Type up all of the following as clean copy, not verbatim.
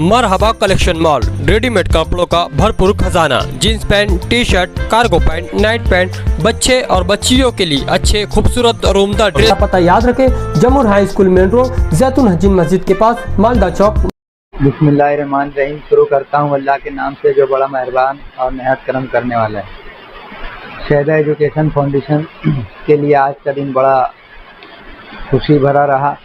मरहबा collection mall, readymade कपड़ों का भरपूर खजाना, jeans pant, T shirt, cargo pant, night pant, बच्चे और बच्चियों के लिए अच्छे खूबसूरत और उम्दा ड्रेस। पता याद रखे, जमूर हाई स्कूल मेन रोड, जैतून हजीन मस्जिद के पास, मालदा चौक। बिस्मिल्लाहिर्रहमानिर्रहीम। शुरू करता हूँ अल्लाह के नाम से जो बड़ा मेहरबान और नहायत करम करने वाला है। शहदा एजुकेशन फाउंडेशन के लिए आज का दिन बड़ा खुशी भरा रहा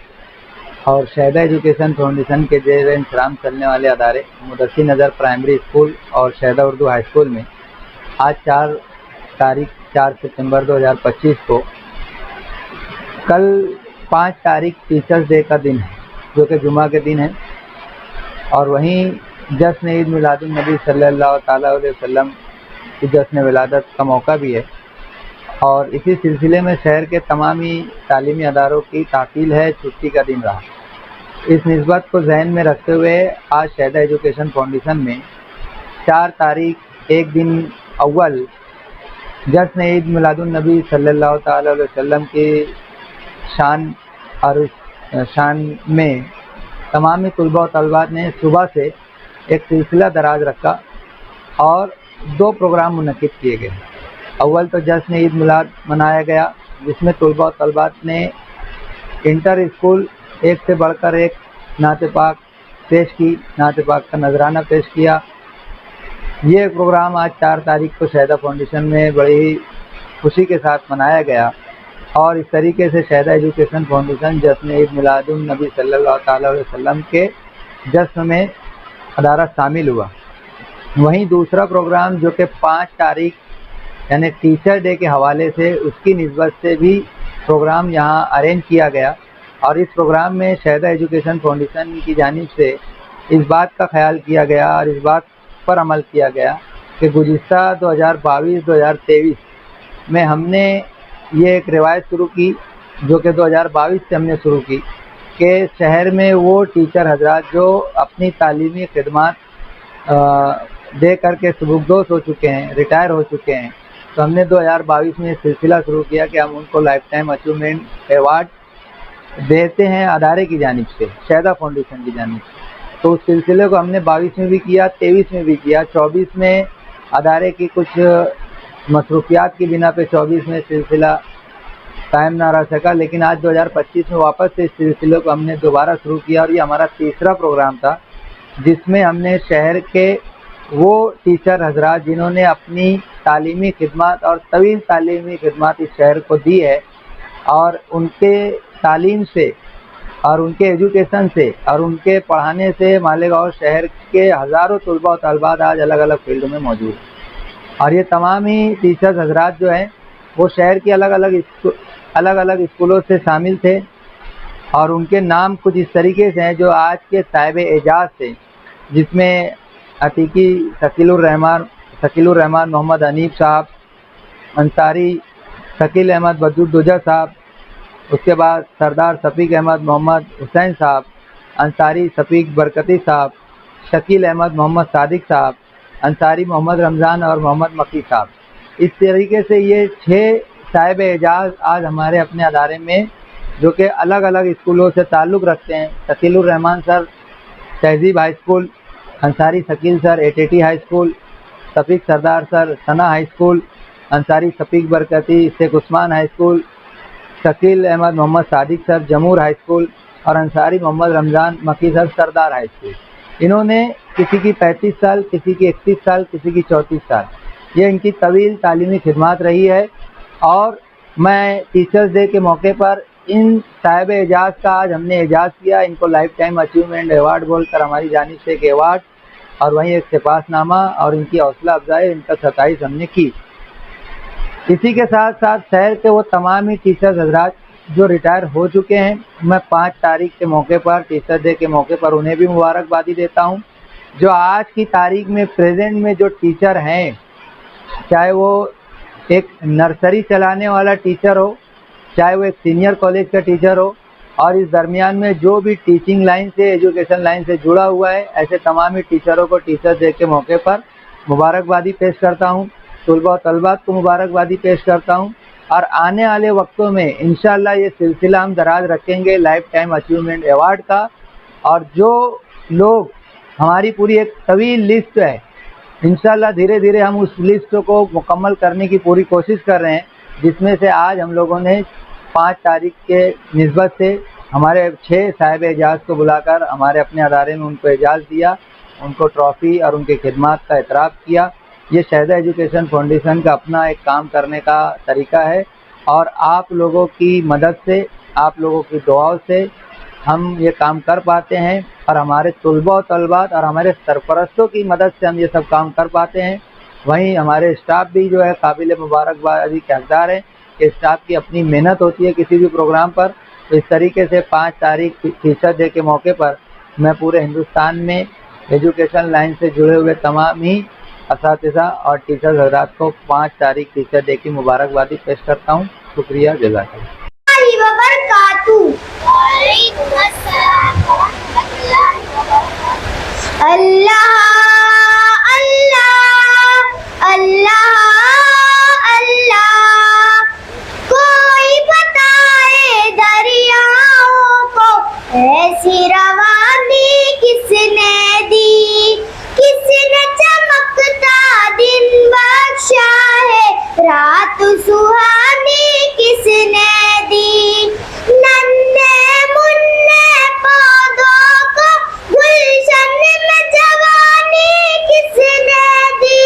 और शहदा एजुकेशन फाउंडेशन के जेर इंतजाम चलने वाले अदारे मुदस्सिर नज़र प्राइमरी स्कूल और शहदा उर्दू हाई स्कूल में आज 4 सितंबर 2025 को, कल 5 तारीख टीचर्स डे का दिन है जो कि जुमा के दिन है और वहीं जश्न ईद मिलादुन नबी सल्लल्लाहु अलैहि वसल्लम की जश्न विलादत का मौका भी है और इसी सिलसिले में शहर के तमाम ही तालीमी अदारों की तातील है, छुट्टी का दिन रहा। इस निस्बत को जहन में रखते हुए आज शहदा एजुकेशन फाउंडेशन में 4 तारीख एक दिन अव्वल जश्न ईद मिलादुन नबी सल्लल्लाहु अलैहि वसल्लम की शान में तमामी तुलबा और तलबात ने सुबह से एक सिलसिला दराज रखा और 2 प्रोग्राम मुनक्किद किए गए। अव्वल तो जश्न ईद मिलाद मनाया गया जिसमें तुलबा और तलबात ने इंटर स्कूल एक से बढ़कर एक नाते पाक पेश की, नाते पाक का नजराना पेश किया। ये प्रोग्राम आज 4 तारीख को शहदा फाउंडेशन में बड़ी ही खुशी के साथ मनाया गया और इस तरीके से शहदा एजुकेशन फाउंडेशन जश्न ईद मिलादुन नबी सल्लल्लाहु अलैहि वसल्लम के जश्न में अदारा शामिल हुआ। वहीं दूसरा प्रोग्राम जो कि 5 तारीख यानी टीचर डे के हवाले से उसकी निस्बत से भी प्रोग्राम यहाँ अरेंज किया गया और इस प्रोग्राम में शहदा एजुकेशन फाउंडेशन की जानिब से इस बात का ख्याल किया गया और इस बात पर अमल किया गया कि गुज़िश्ता 2022-2023 में हमने ये एक रिवायत शुरू की जो कि 2022 से हमने शुरू की कि शहर में वो टीचर हजरात जो अपनी तालीमी खिदमत दे करके सुबुकदोश हो चुके हैं, रिटायर हो चुके हैं, तो हमने 2022 में सिलसिला शुरू किया कि हम उनको लाइफ टाइम अचीवमेंट अवार्ड देते हैं अदारे की जानिब से, शहदा फाउंडेशन की जानिब से। तो उस सिलसिले को हमने 22 में भी किया, 23 में भी किया, 24 में अदारे की कुछ मसरूफियात की बिना पे 24 में सिलसिला कायम ना रह सका, लेकिन आज 2025 में वापस से इस सिलसिले को हमने दोबारा शुरू किया और ये हमारा तीसरा प्रोग्राम था जिसमें हमने शहर के वो टीचर हजरात जिन्होंने अपनी तालीमी खिदमत और तवील तालीमी खिदमत इस शहर को दी है और उनके तालीम से और उनके एजुकेशन से और उनके पढ़ाने से मालेगांव शहर के हज़ारों तुलबा और तलबात आज अलग अलग फील्डों में मौजूद हैं और ये तमाम ही टीचर्स हजरात जो हैं वो शहर की अलग अलग स्कूलों से शामिल थे और उनके नाम कुछ इस तरीके से हैं जो आज के साहिब एजाज़ थे, जिसमें अतीकी शकीलुर रहमान मोहम्मद हनीफ साहब, अंसारी शकील अहमद बदरुद्दोजा साहब, उसके बाद सरदार शफीक अहमद मोहम्मद हुसैन साहब, अंसारी शफीक बरकती साहब, शकील अहमद मोहम्मद सादिक साहब, अंसारी मोहम्मद रमज़ान और मोहम्मद मकी साहब। इस तरीके से ये 6 साहिब एजाज़ आज हमारे अपने अदारे में जो कि अलग अलग स्कूलों से ताल्लुक़ रखते हैं। Shakilur Rahman sir Tahzeeb high school, Ansari Shakeel sir ATT high school, Shafiq Sardar sir Sana high school, Ansari Shafiq Barkati Shaikh Usman high school, Shakeel Ahmed Mohammed Sadiq sir Jamoor high school और Ansari Mohammed Ramzan Makki sir Sardar high school. इन्होंने किसी की 35 साल, किसी की 31 साल, किसी की 34 साल, ये इनकी तवील तालीमी खिदमत रही है और मैं टीचर्स डे के मौके पर इन साहिब एजाज़ का आज हमने एजाज़ किया। इनको लाइफ टाइम अचीवमेंट अवार्ड बोलकर हमारी जानिब से एक अवार्ड और वहीं एक सिपाहनामा और इनकी हौसला अफजाई, इनका 27 हमने की। इसी के साथ साथ शहर के वो तमाम ही टीचर्स हजरात जो रिटायर हो चुके हैं, मैं 5 तारीख के मौके पर, टीचर डे के मौके पर उन्हें भी मुबारकबादी देता हूँ। जो आज की तारीख में प्रेजेंट में जो टीचर हैं, चाहे वो एक नर्सरी चलाने वाला टीचर हो, चाहे वो एक सीनियर कॉलेज का टीचर हो और इस दरमियान में जो भी टीचिंग लाइन से, एजुकेशन लाइन से जुड़ा हुआ है, ऐसे तमाम ही टीचरों को टीचर डे के मौके पर मुबारकबादी पेश करता हूँ। तुलबा और तलबात को मुबारकबादी पेश करता हूँ और आने वाले वक्तों में इंशाअल्लाह ये सिलसिला हम दराज रखेंगे लाइफ टाइम अचीवमेंट अवार्ड का और जो लोग हमारी पूरी एक तवील लिस्ट है। इंशाल्लाह धीरे धीरे हम उस लिस्ट को मुकम्मल करने की पूरी कोशिश कर रहे हैं, जिसमें से आज हम लोगों ने 5 तारीख के निस्बत से हमारे 6 साहिब एजाज़ को बुलाकर हमारे अपने अदारे में उनको एजाज़ दिया, उनको ट्रॉफ़ी और उनके खिदमात का एतराफ़ किया। ये शहदा एजुकेशन फाउंडेशन का अपना एक काम करने का तरीका है और आप लोगों की मदद से, आप लोगों की दुआओं से हम ये काम कर पाते हैं और हमारे तलबा और तलबात और हमारे सरपरस्तों की मदद से हम ये सब काम कर पाते हैं। वहीं हमारे स्टाफ भी जो है काबिल मुबारकबादी के हकदार है कि स्टाफ की अपनी मेहनत होती है किसी भी प्रोग्राम पर। तो इस तरीके से 5 तारीख टीचर डे के मौके पर मैं पूरे हिंदुस्तान में एजुकेशन लाइन से जुड़े हुए तमाम ही असातिज़ा और टीचर्स हज़रात को 5 तारीख टीचर डे की मुबारकबादी पेश करता हूँ। शुक्रिया, जज़ाकल्लाह। अल्लाह अल्लाह अल्लाह अल्लाह, कोई बताए दरियाओं को ऐसी रवानी किसने दी, किसने चमकता दिन बख्शा है, रात सुहानी किसने दी, नन्हे मुन्ने पौधों को गुलशन में जवानी किसने दी,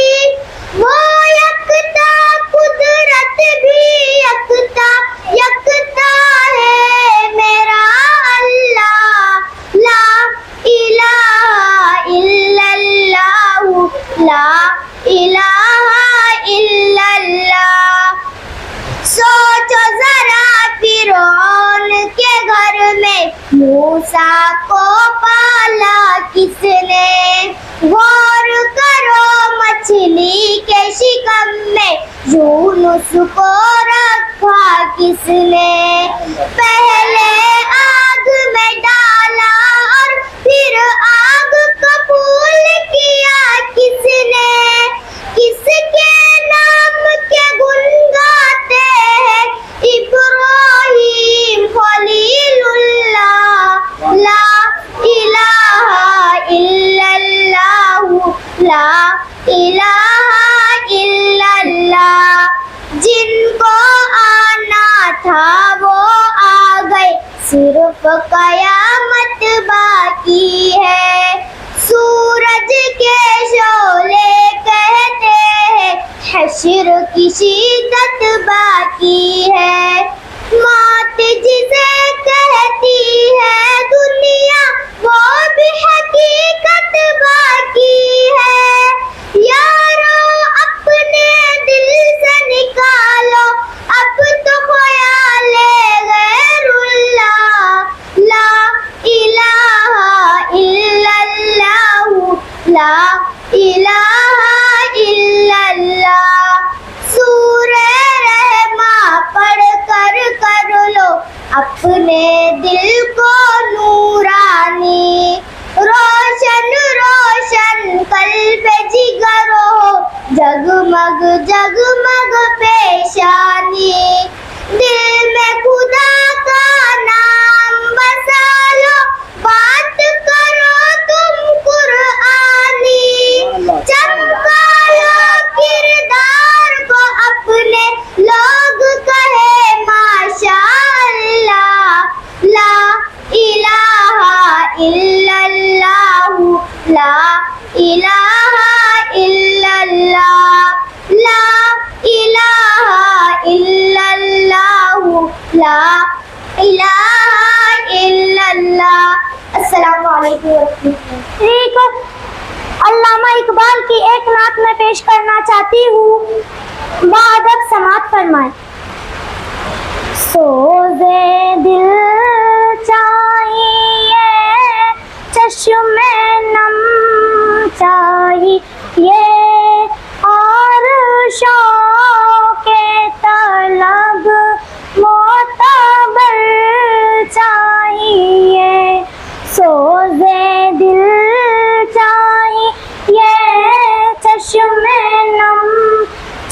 वो यकता कुदरत भी यकता यकता है मेरा अल्लाह, ला इलाहा इल्लल्लाह, ला इलाहा इल्लल्लाह। सोचो जरा फिरौन के घर में मूसा को पाला किसने, गौर करो मछली के शिकम में यूनुस को रखा किसने, पहले आग में डाला और फिर आग कबूल किया किसने, किसके नाम के गुण गाते हैं इब्राहीम खलीलुल्लाह, ला इलाहा इल्लल्लाह, ला इलाहा इल्लल्लाह। जिनको आना था वो आ गए, सिर्फ कयामत बाकी है, सूरज के शोले कहते हैं हश्र की शिद्दत बाकी है, मौत जिसे कहती है दुनिया वो भी हकीकत बाकी है, यारो अपने दिल से निकालो अब तो ख्याले गैरुल्लाह, ला इलाहा इल्लल्लाह, ला इलाहा इल्लल्लाह। सूरे रहमा पढ़ कर लो अपने दिल को नूरानी, रोशन रोशन कल्बे जिगर हो, जगमग जगमग पेशानी, दिल में खुदा का नाम बसा लो, बात करो तुम कुरआनी, चमका लो किरदार को अपने, लोग कहे माशा अल्लाह, ला इलाहा इल्लल्लाह, ला इलाहा इल्लल्लाह, ला इलाहा इल्लल्लाह, ला इलाहा इल्लल्लाह। अस्सलामु अलैकुम वरहमतुल्लाह। अल्लामा इकबाल की एक नात में पेश करना चाहती हूँ, बाअदब समात फरमाए। सोज़े दिल चाहिए, चश्मे नम चाहिए, और शौक़े तलब मोतबर चाहिए, सोज़े दिल चाहिए, चश्मे नम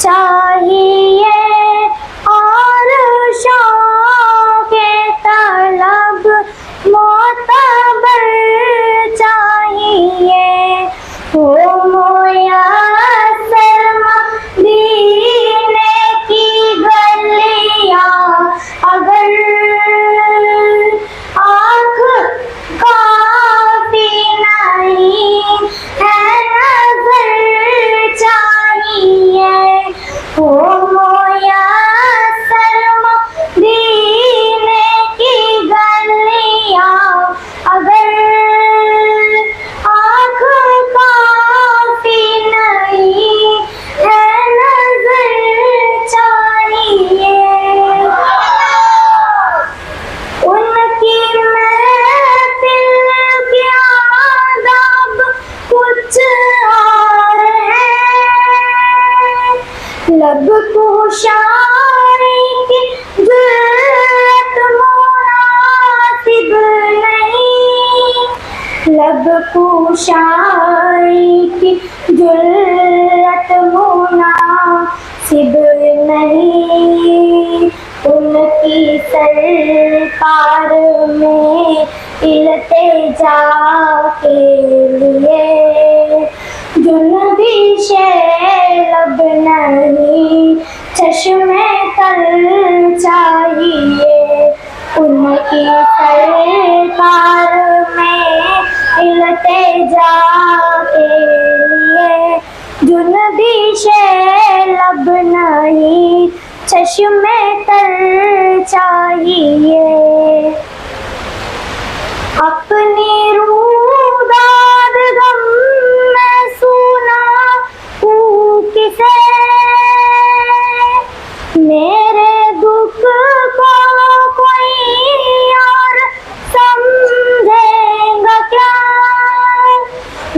चाहिए, और शौक़े तलब मोतबर चाहिए। हो मुयस्सर मदीने की गलियां अगर आँख काफी नहीं है नजर चाहिए। हो मुयस्सर मदीने की गलियां अगर आँख काफी नहीं है नजर चाहिए। उनकी महफिल के आदाब कुछ और है, लब कुशाई की जुर्रत मुनासिब नहीं, लब कुशाई की जुर्रत मुनासिब नहीं। उनकी सरकार में इल्तिजा के लिए जुनबी लब नहीं चश्मे तर चाहिए। उनकी सरकार में इल्तिजा के लिए जुनबी लब नहीं चश्मे तर चाहिए। अपनी रूदाद गम में सुना किसे, मेरे दुख को कोई और समझेगा क्या,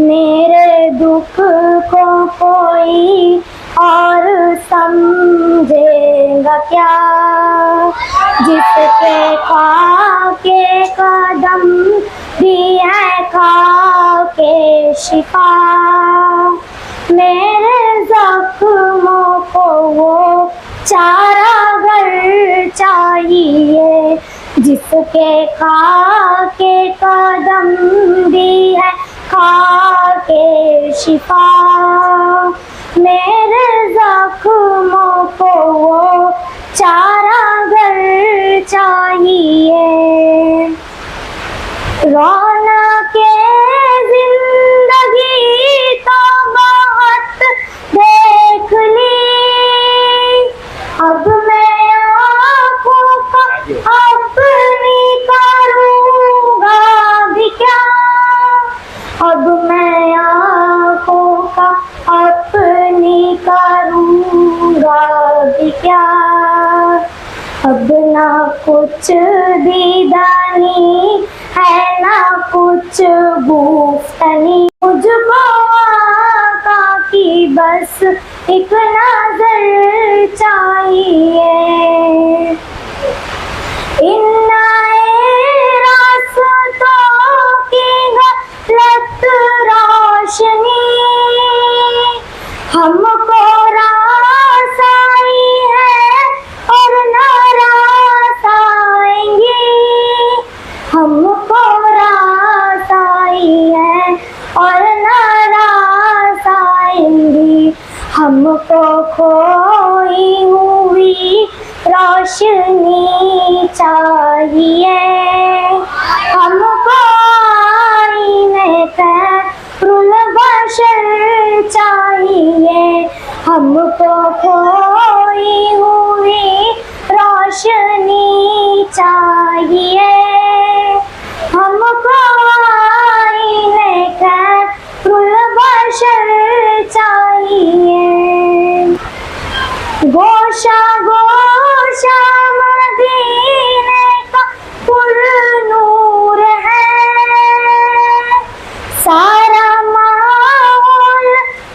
मेरे दुख को कोई और समझेगा क्या। जिसके खाके कदम भी है खाके शिफा, मेरे जख्मों को वो चारागर चाहिए। जिसके खाके कदम भी है खाके शिफा, मेरे जख्मों को वो चारागर चाहिए। रौनके जिंदगी तो बहुत देख ली, अब मैं आँखों का अपनी करूँगा भी क्या, अब मैं आँखों का अपनी करूँगा भी क्या। अब ना कुछ दीदानी है ना कुछ गुफ्तनी, मुझको आका की बस एक नजर चाहिए। इन रास्तों की गलत रोशनी हमको रासाई है और नाराज आएंगी, हमको रासाई है और नाराज आएंगी। हमको खोई हुई रोशनी चाहिए, हमको आईने खैरुल बशर चाहिए। हमको खोई हुई रोशनी चाहिए, हमको आईने खैरुल बशर चाहिए। गोशा गोशा मदीने का पुरनूर है, सारा माहौल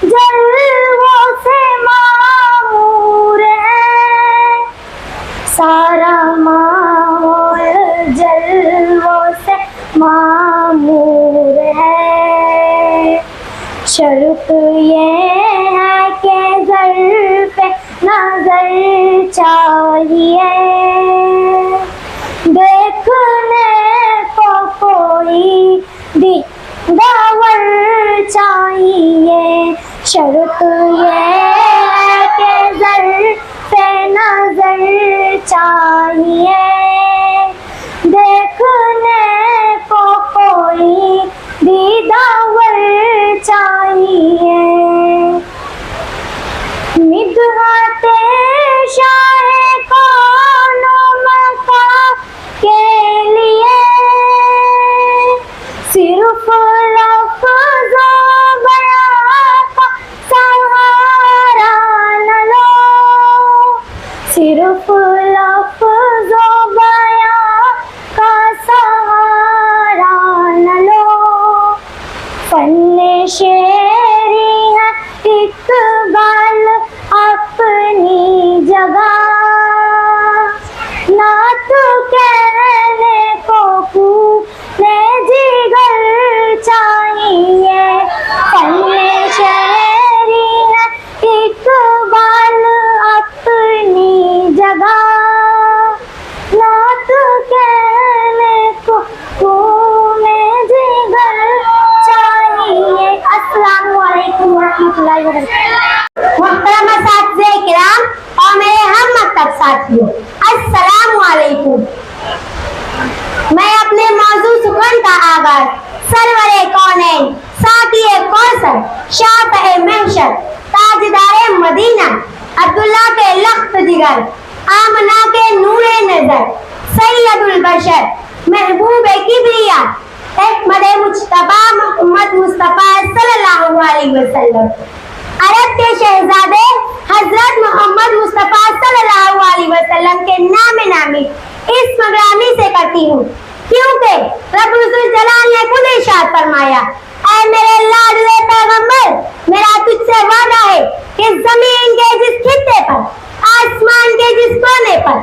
जलवों से मामूर है, सारा माहौल जलवों से मामूर है। शर्त ये है कि ज़र्फ़े नज़र चाहिए, देखने को कोई दिदावर चाहिए। शर्त ये है कि ज़र्फ़े नज़र चाहिए, देखने को कोई दीदावर चाहिए। निगाहते शाहे कौनो मका के लिए सिर्फ लफ्ज़ों बयां का सहारा न लो, सिर्फ लफ्ज़ों बयां का सहारा न लो। फन्ने शेरी है इक़बाल अपनी जगह, नात कहने को पूरे जिगर चाहिए। फन्ने शेरी है इक़बाल अपनी जगह, नात कहने को पूरे जिगर चाहिए। अस्सलामु अलैकुम वरहमतुल्लाहि वबरकातुहू। मुहतरम साथिए किराम और मेरे हम मकतब साथियों, अस्सलामु अलैकुम। मैं अपने मौजू सुखन का आगाज सरवरे कौनैन साक़िए कौसर शाफ़िए महशर ताजदारे मदीना अब्दुल्ला के लख्त जिगर आमना के नूरे नजर सैयदुल बशर महबूबे किबरिया अहमद मुज्तबा मोहम्मद मुस्तफा सल्लल्लाहु अलैहि वसल्लम, अरब के शहजादे हजरत मोहम्मद मुस्तफा सल्लल्लाहु अलैहि वसल्लम के नामे नामी इस मगरामी से करती हूँ, क्योंकि रब्बुल जलाल ने खुद इरशाद फरमाया, ऐ मेरे लाडले पैगंबर, मेरा तुझसे वादा है कि जमीन के जिस खित्ते पर, आसमान के जिस कोने पर,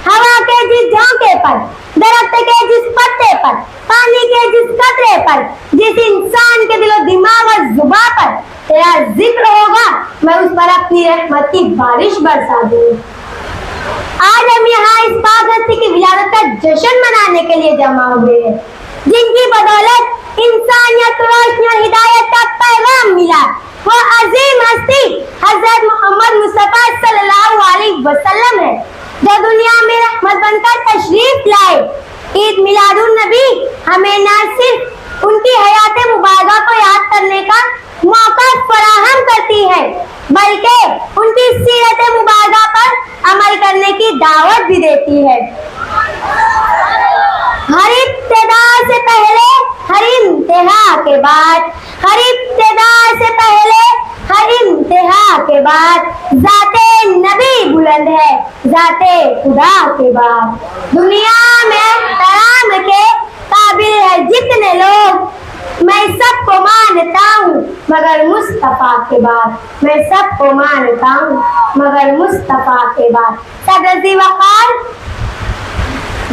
हवा के जिस झोंके पर, दरख्त के जिस पत्ते पर, पानी के जिस कतरे पर, जिस इंसान के दिलो दिमाग और जुबान पर तेरा जिक्र होगा, मैं उस पर अपनी रहमत की बारिश बरसा दूंगी। आज हम यहाँ इस पाक हस्ती की विलादत का जश्न मनाने के लिए जमा हुए हैं, जिनकी बदौलत इंसानियत, रोशनी और हिदायत का पैगाम मिला। वो अजीम हस्ती हजरत मोहम्मद मुस्तफा सल्लल्लाहु अलैहि वसल्लम है, जो दुनिया में रहमत बनकर तशरीफ लाए। ईद मिलादुन नबी हमें न सिर्फ उनकी हयात मुबारका को याद करने का मौका फराहम करती है, बल्कि उनकी सीरत मुबारका पर अमल करने की दावत भी देती है। हर इब्तिदा से पहले हर इंतहा के बाद, हर इब्तिदा से पहले हर इंतहा के बाद जाते नबी बुलंद है, जाते खुदा के बाद। दुनिया में तराम के काबिल है जितने लोग, मैं सबको मानता हूँ मगर मुस्तफा के बाद, मैं सबको मानता हूँ मगर मुस्तफा के बाद। सदर वक़ार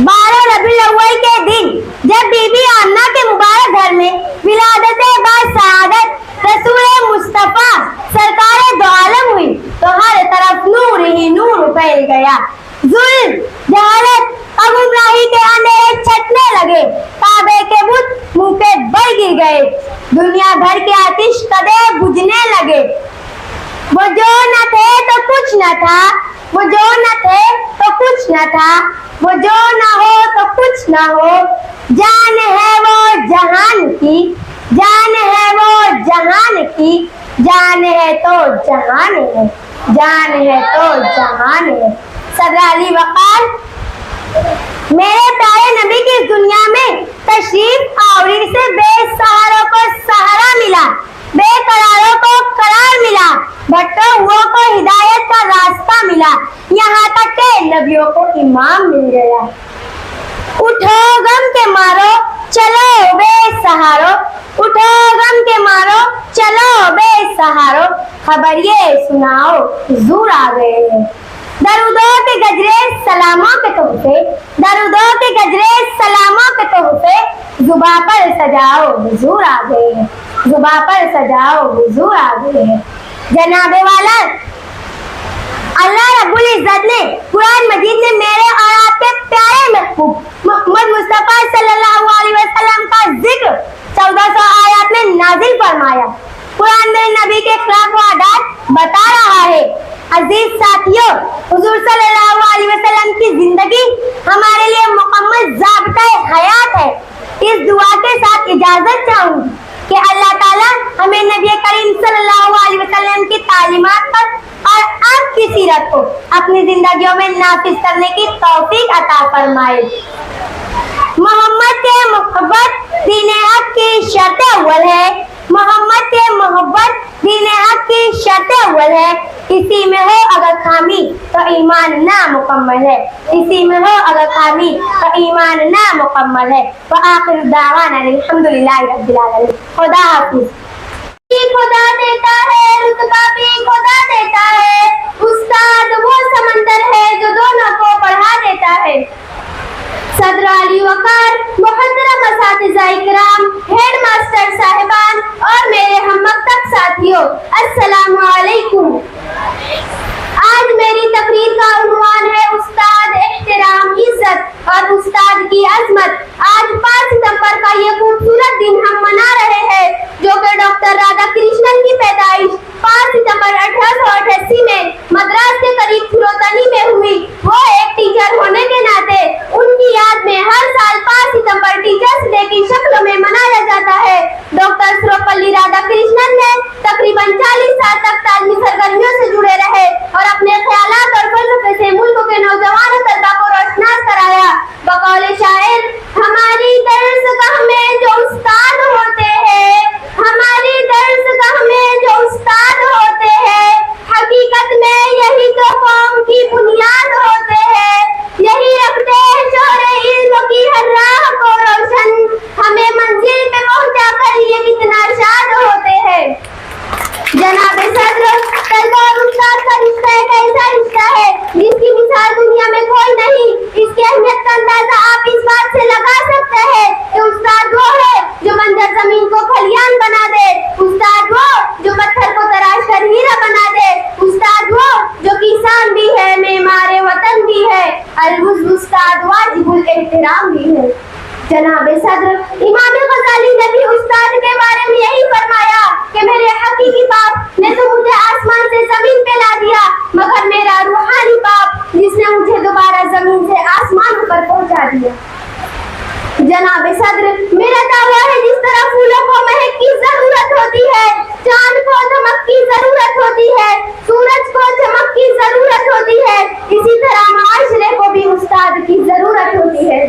12 रबीउल अव्वल के दिन जब बीबी आमना के मुबारक घर में विलादत बाद सआदत रसूल मुस्तफा सरकार दो आलम हुई, तो हर तरफ नूर ही नूर फैल गया। जुल्म, जहालत और गुमराही के अंधेरे छटने लगे, काबे के बुत मुंह पे बल गिर गए, दुनिया भर के आतिश कदे बुझने लगे। वो जो न थे तो कुछ न था, वो जो न थे तो कुछ न था, वो जो न हो तो कुछ न हो। जान है वो जहान की, जान है वो जहान की, जान है तो जहान है, जान है तो जहान है। सदर अली वक़ार मेरे प्यारे नबी की दुनिया में तशरीफ आवरी से बेसहारों को सहारा मिला, बेकरारों को करार मिला, भटके हुओं को हिदायत का रास्ता मिला, यहाँ तक के नबियों को इमाम मिल गया। उठो गम के मारो चलो बेसहारो, उठो गम के मारो चलो बेसहारो, खबर ये सुनाओ हुजूर आ गए हैं। दरूदों के गजरे सलामों के तोहफे, दरूदों के गजरे सलामों के तोहफे, जुबा पर सजाओ हुजूर आ गए हैं, जुबा पर सजाओ हुजूर आ गए हैं। जनाबे वाला अल्लाह रब्बुल इज्जत ने कुरान मजीद में मेरे और आपके प्यारे महबूब मोहम्मद मुस्तफा सल्लल्लाहु अलैहि वसल्लम का जिक्र 1400 आयत में नाजिल फरमाया। कुरान में नबी के खिलाफ वो आदात बता रहा है। अजीज साथियों, हुजूर सल्लल्लाहु अलैहि वसल्लम की जिंदगी हमारे लिए मुकम्मल ज़ाब्ता हयात है। इस दुआ के साथ इजाजत चाहूंगी कि अल्लाह ताला हमें नबी करीम सल्लल्लाहु अलैहि वसल्लम की तालीमात पर और आपकी सीरत को अपनी जिंदगियों में नाफिज करने की तौफीक अता फरमाए। मोहम्मद के मोहब्बत दीन हक की शर्त अव्वल है। मोहम्मद के मोहब्बत दीन हक की शर्त अव्वल है। इसी में हो अगर खामी तो ईमान नामुकम्मल है। इसी में हो अगर खामी तो ईमान नामुकम्मल है। व आखिर दावाना अल्हम्दुलिल्लाहि रब्बिल आलमीन। खुदा हाफिज। खुदा देता है रुतबा भी खुदा देता है। उस्ताद वो समंदर है जो दोनों को पढ़ा देता है। सदर अली वकार, मोहतरम असातिज़ा इकराम, हेड मास्टर साहिबान और मेरे हम मकतब साथियों, अस्सलामु अलैकुम। आज मेरी तकरीर का उन्वान है उस्ताद, एहतराम, इज्जत और उस्ताद की अजमत। आज 5 सितंबर का ये खूबसूरत दिन हम मना रहे हैं जो कि डॉक्टर राधा कृष्णन की पैदाइश 5 सितंबर 1888 में मद्रास के करीब थिरोतनी में हुई। वो एक टीचर होने के नाते उनकी याद में हर साल 5 सितंबर टीचर्स डे की शक्ल में मनाया जाता है। डॉक्टर सर्वपल्ली राधाकृष्णन ने तकरीबन 40 साल तक तालीमी सरगर्मियों से जुड़े रहे और अपने ख्यालात और फलसफे से मुल्क के नौजवान तलबा को रोशनास कराया। बकौले शायर, हमारी दर्सगाह में जो उस्ताद होते हैं, हमारी दर्सगाह में जो उस्ताद होते हैं, हकीकत में यही तो कौम की बुनियाद होते हैं। यही रखते हैं शोरे इल्म की हर राह को रोशन। हमें मंजिल पे पहुंचा कर ये कितना शाद होते हैं। जनाब सदर, तलबा और उस्ताद का रिश्ता एक ऐसा रिश्ता है जिसकी मिसाल दुनिया में कोई नहीं। इसकी अहमियत का अंदाजा आप इस बात से लगा सकते हैं कि उस्ताद वो है जो बंजर जमीन को खलियान बना दे। उस्ताद वो जो पत्थर को तराश कर हीरा बना दे। उस्ताद वो जो किसान भी है, मेमारे वतन भी है, अलमुज़ उस्ताद वाजिबुल एहतराम भी है। जनाब सदर, इमाम गज़ाली ने भी उस्ताद के बारे में यही फरमाया कि मेरे हकीकी बाप ने तो मुझे आसमान से जमीन पे ला दिया, मगर मेरा रूहानी बाप जिसने मुझे दोबारा जमीन से आसमान पर पहुंचा दिया। जनाब सदर, मेरा दावा है जिस तरह फूलों को महक की जरूरत होती है, चांद को धमक की जरूरत होती है, सूरज को चमक की जरूरत होती है, इसी तरह माशरे को भी उस्ताद की जरूरत होती है।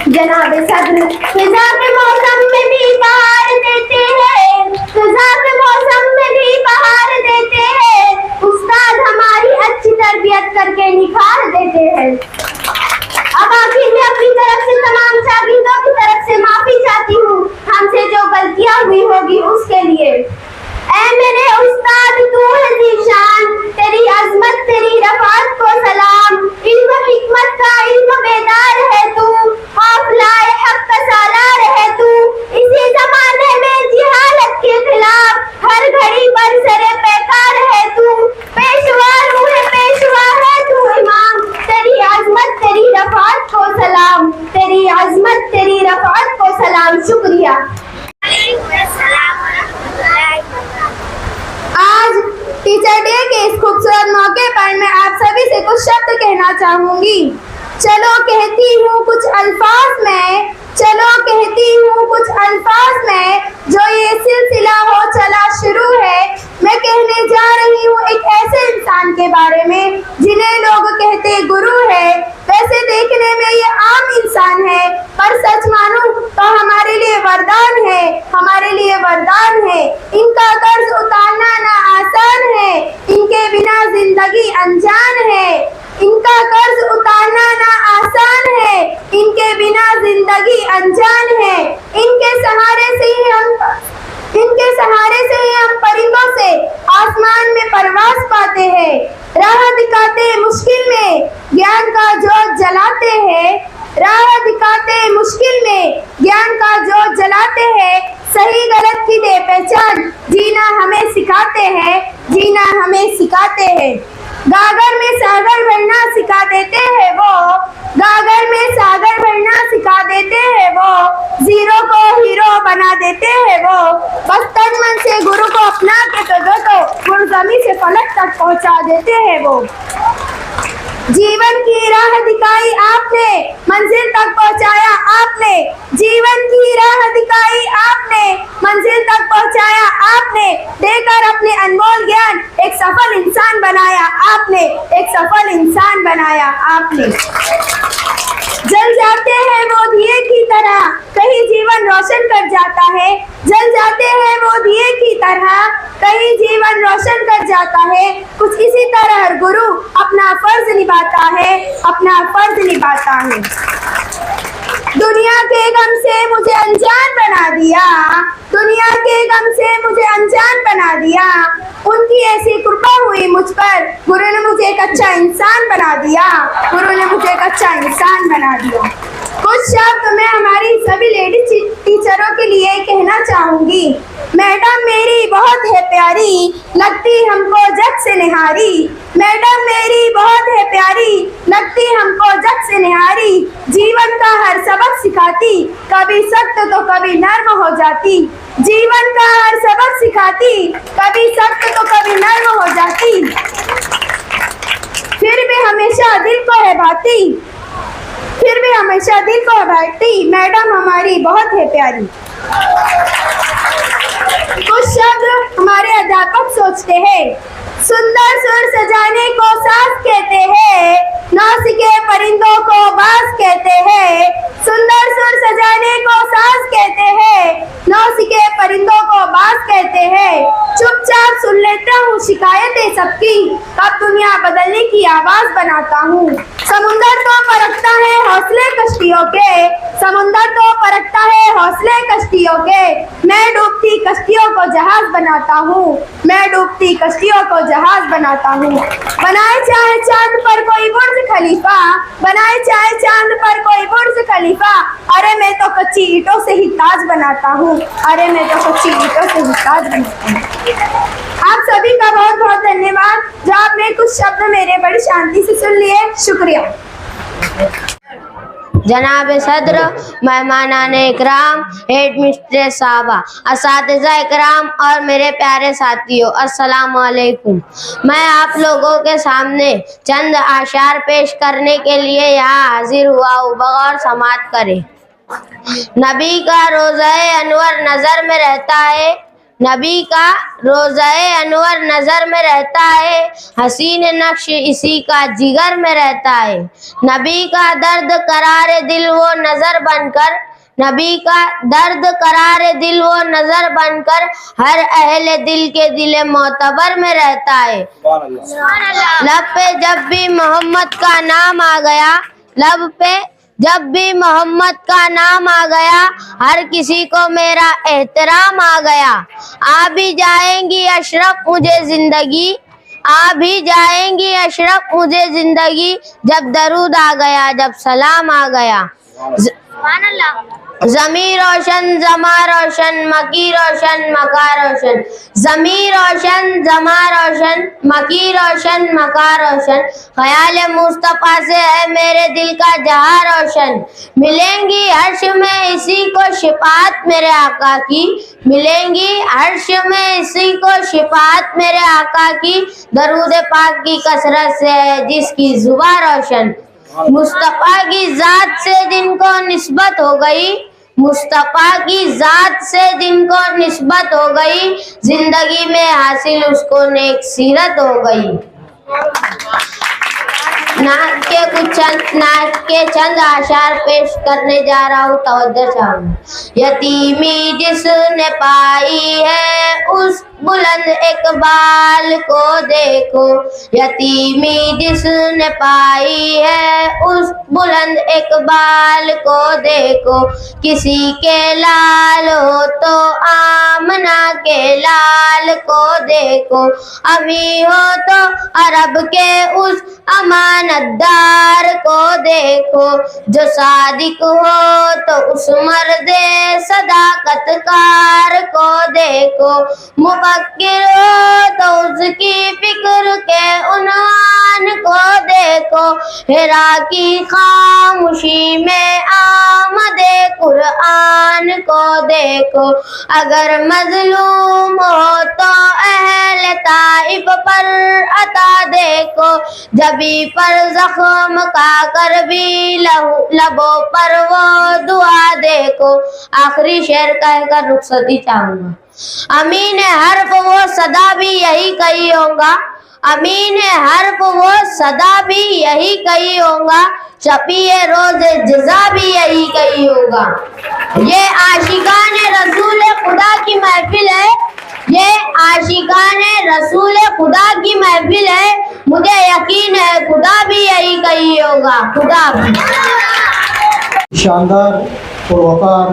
जनाब सदर, फिजा के मौसम में भी बहार देते हैं, फिजा के मौसम में भी बहार देते हैं, उस्ताद हमारी अच्छी तरबियत करके निखार देते हैं। अब आखिर में अपनी तरफ से तमाम शागिर्दों की तरफ से माफी चाहती हूँ हमसे जो गलतियाँ हुई होगी उसके लिए। ऐ मेरे उस्ताद तू है ज़ीशान, तेरी अजमत तेरी रफ़ात को सलाम। इल्म हिकमत का इल्म बेदार है तू, हाफिज़ हक का सालार है तू। इसी जमाने में जिहालत के खिलाफ हर घड़ी बरसरे पैकार है तू। पेशवा रूह पेशवा है तू इमाम, तेरी अजमत तेरी रफ़ात को सलाम। तेरी अजमत तेरी रफ़ात को सलाम। शुक्रिया। आज टीचर डे के इस खूबसूरत मौके पर मैं आप सभी से कुछ शब्द कहना चाहूंगी। चलो कहती हूँ कुछ अल्फाज में, चलो कहती हूँ कुछ अल्फाज में, जो ये सिलसिला हो चला शुरू है। मैं कहने जा रही हूँ एक ऐसे इंसान के बारे में जिन्हें लोग कहते गुरु है। वैसे देखने में ये आम इंसान है, पर सच मानूं तो हमारे लिए वरदान है, हमारे लिए वरदान है। इनका कर्ज उतारना ना आसान है, इनके बिना जिंदगी अनजान है। इनका कर्ज उतारना ना आसान है, इनके बिना जिंदगी अनजान है। इनके सहारे से ही हम परिंदों से आसमान में परवास पाते हैं। राह दिखाते मुश्किल में ज्ञान का जोत जलाते हैं, राह दिखाते मुश्किल में ज्ञान का जोत जलाते हैं। सही गलत की दे पहचान जीना हमें सिखाते हैं, जीना हमें सिखाते हैं। गागर में सागर भरना सिखा देते हैं वो, गागर में सागर भरना सिखा देते हैं वो। जीरो को हीरो बना देते हैं वो, बस तन मन से ना के तो गुरजमी से फलक तक पहुंचा देते हैं वो। जीवन की राह दिखाई आपने, मंजिल तक पहुंचाया आपने। जीवन की राह दिखाई आपने, मंजिल तक पहुंचाया आपने। देकर अपने अनमोल ज्ञान एक सफल इंसान बनाया आपने, एक सफल इंसान बनाया आपने। जल जाते हैं वो दिए की तरह, कहीं जीवन रोशन कर जाता है। जल जाते हैं वो दिए की तरह, कहीं जीवन रोशन कर जाता है। कुछ इसी तरह हर गुरु अपना फर्ज निभाता है, अपना फर्ज निभाता है। दुनिया के गम से मुझे अनजान बना दिया, दुनिया के गम से मुझे अनजान बना दिया। उनकी ऐसी कृपा हुई मुझ पर, गुरु ने मुझे एक अच्छा इंसान बना दिया, गुरु ने मुझे एक अच्छा इंसान बना दिया। कुछ शब्द मैं हमारी सभी लेडीज टीचरों के लिए कहना चाहूंगी। मैडम मेरी बहुत है प्यारी, लगती हमको जग से निहारी। मैडम मेरी बहुत है प्यारी, लगती हमको जग से निहारी। जीवन का हर सबक सिखाती, कभी सख्त तो कभी नर्म हो जाती। जीवन का हर सबक सिखाती, कभी सख्त तो कभी नर्म हो जाती। फिर भी हमेशा दिल को है भाती, फिर भी हमेशा दिल को भाती। मैडम हमारी बहुत है प्यारी। कुछ शब्द हमारे अध्यापक सोचते हैं। सुंदर सुर सजाने को साज कहते हैं, नौसिखे परिंदों को बाज कहते हैं। सुंदर सुर सजाने को साज कहते हैं, नौसिखे परिंदों को बाज कहते हैं। चुपचाप सुन लेता हूँ शिकायतें सबकी, अब दुनिया बदलने की आवाज बनाता हूँ। समुंदर तो परखता है हौसले कश्तियों के, समुंदर तो परखता है हौसले कश्तियों के। मैं डूबती कश्तियों को जहाज बनाता हूँ, मैं डूबती कश्तियों को जहाज बनाता हूँ। बनाए चाहे चांद पर कोई बुर्ज खलीफा, बनाए चाहे चांद पर कोई बुर्ज खलीफा। अरे मैं तो कच्ची ईंटों से ही ताज बनाता हूँ, अरे मैं तो कच्ची ईंटों से ही ताज बनाता हूँ। आप सभी का बहुत बहुत धन्यवाद जो आपने कुछ शब्द मेरे बड़ी शांति से सुन लिए। शुक्रिया। जनाब सदर, मेहमानाने इकराम, हेड मिस्ट्रेस साहबा, असातिज़ा इकराम और मेरे प्यारे साथियों, अस्सलाम वालेकुम। मैं आप लोगों के सामने चंद आशार पेश करने के लिए यहाँ हाजिर हुआ हूँ। बगौर समात करें। नबी का रोज़ाए अनवर नज़र में रहता है, नबी का रोज़ाए अनवर नज़र में रहता है। हसीन नक्श इसी का जिगर में रहता है। नबी का दर्द करारे दिल वो नज़र बनकर, नबी का दर्द करारे दिल वो नज़र बनकर हर अहले दिल के दिले मोतबर में रहता है। लब पे जब भी मोहम्मद का नाम आ गया, लब पे जब भी मोहम्मद का नाम आ गया, हर किसी को मेरा एहतराम आ गया। आ भी जाएंगी अशरफ मुझे जिंदगी, आ भी जाएंगी अशरफ मुझे जिंदगी, जब दरूद आ गया, जब सलाम आ गया। ज़मी रोशन ज़मा रोशन, मकी रोशन मका रोशन। ज़मी रोशन ज़मा रोशन, मकी रोशन मका रोशन। ख्याल मुस्तफ़ा से है मेरे दिल का जहां रोशन। मिलेंगी अर्श में इसी को शिफात मेरे आका की, मिलेंगी अर्श में इसी को शिफात मेरे आका की। दरूद पाक की कसरत से है जिसकी जुबान रोशन। मुस्तफ़ा की जात से जिनको निस्बत हो गई, मुस्तफ़ा की जात से जिनको निस्बत हो गई, जिंदगी में हासिल उसको नेक सीरत हो गई। नात के चंद आशार पेश करने जा रहा हूँ, तवज्जो चाहूँगी। यतीमी जिसने पाई है उस बुलंद इकबाल को देखो, यतीमी जिसने पाई है उस बुलंद इकबाल को देखो। किसी के लाल हो तो आमना के लाल को देखो, अभी हो तो अरब के उस अमानतदार को देखो। जो सादिक हो तो उस मर्दे सदाकतकार को देखो। मुफक्किर हो तो उसकी फिक्र के उन्वान को देखो। हिरा की खामोशी में आमदे कुरान को देखो। अगर मजलूम हो तो तकलीफ पर अता देखो, जबी पर जख्म का कर भी लबों पर वो दुआ देखो। आखिरी शेर कहकर रुखसती चाहूंगा। अमीन हर्फ वो सदा भी यही कही होगा, अमीन हर्फ वो सदा भी यही कही होगा, शफीए रोज जज़ा भी यही कही होगा। ये आशिकाने रसूल खुदा की महफिल है, ये आशिकाने रसूल खुदा की महफिल है, मुझे यकीन है खुदा भी यही कही होगा। खुदा भी। शानदार पुरवकार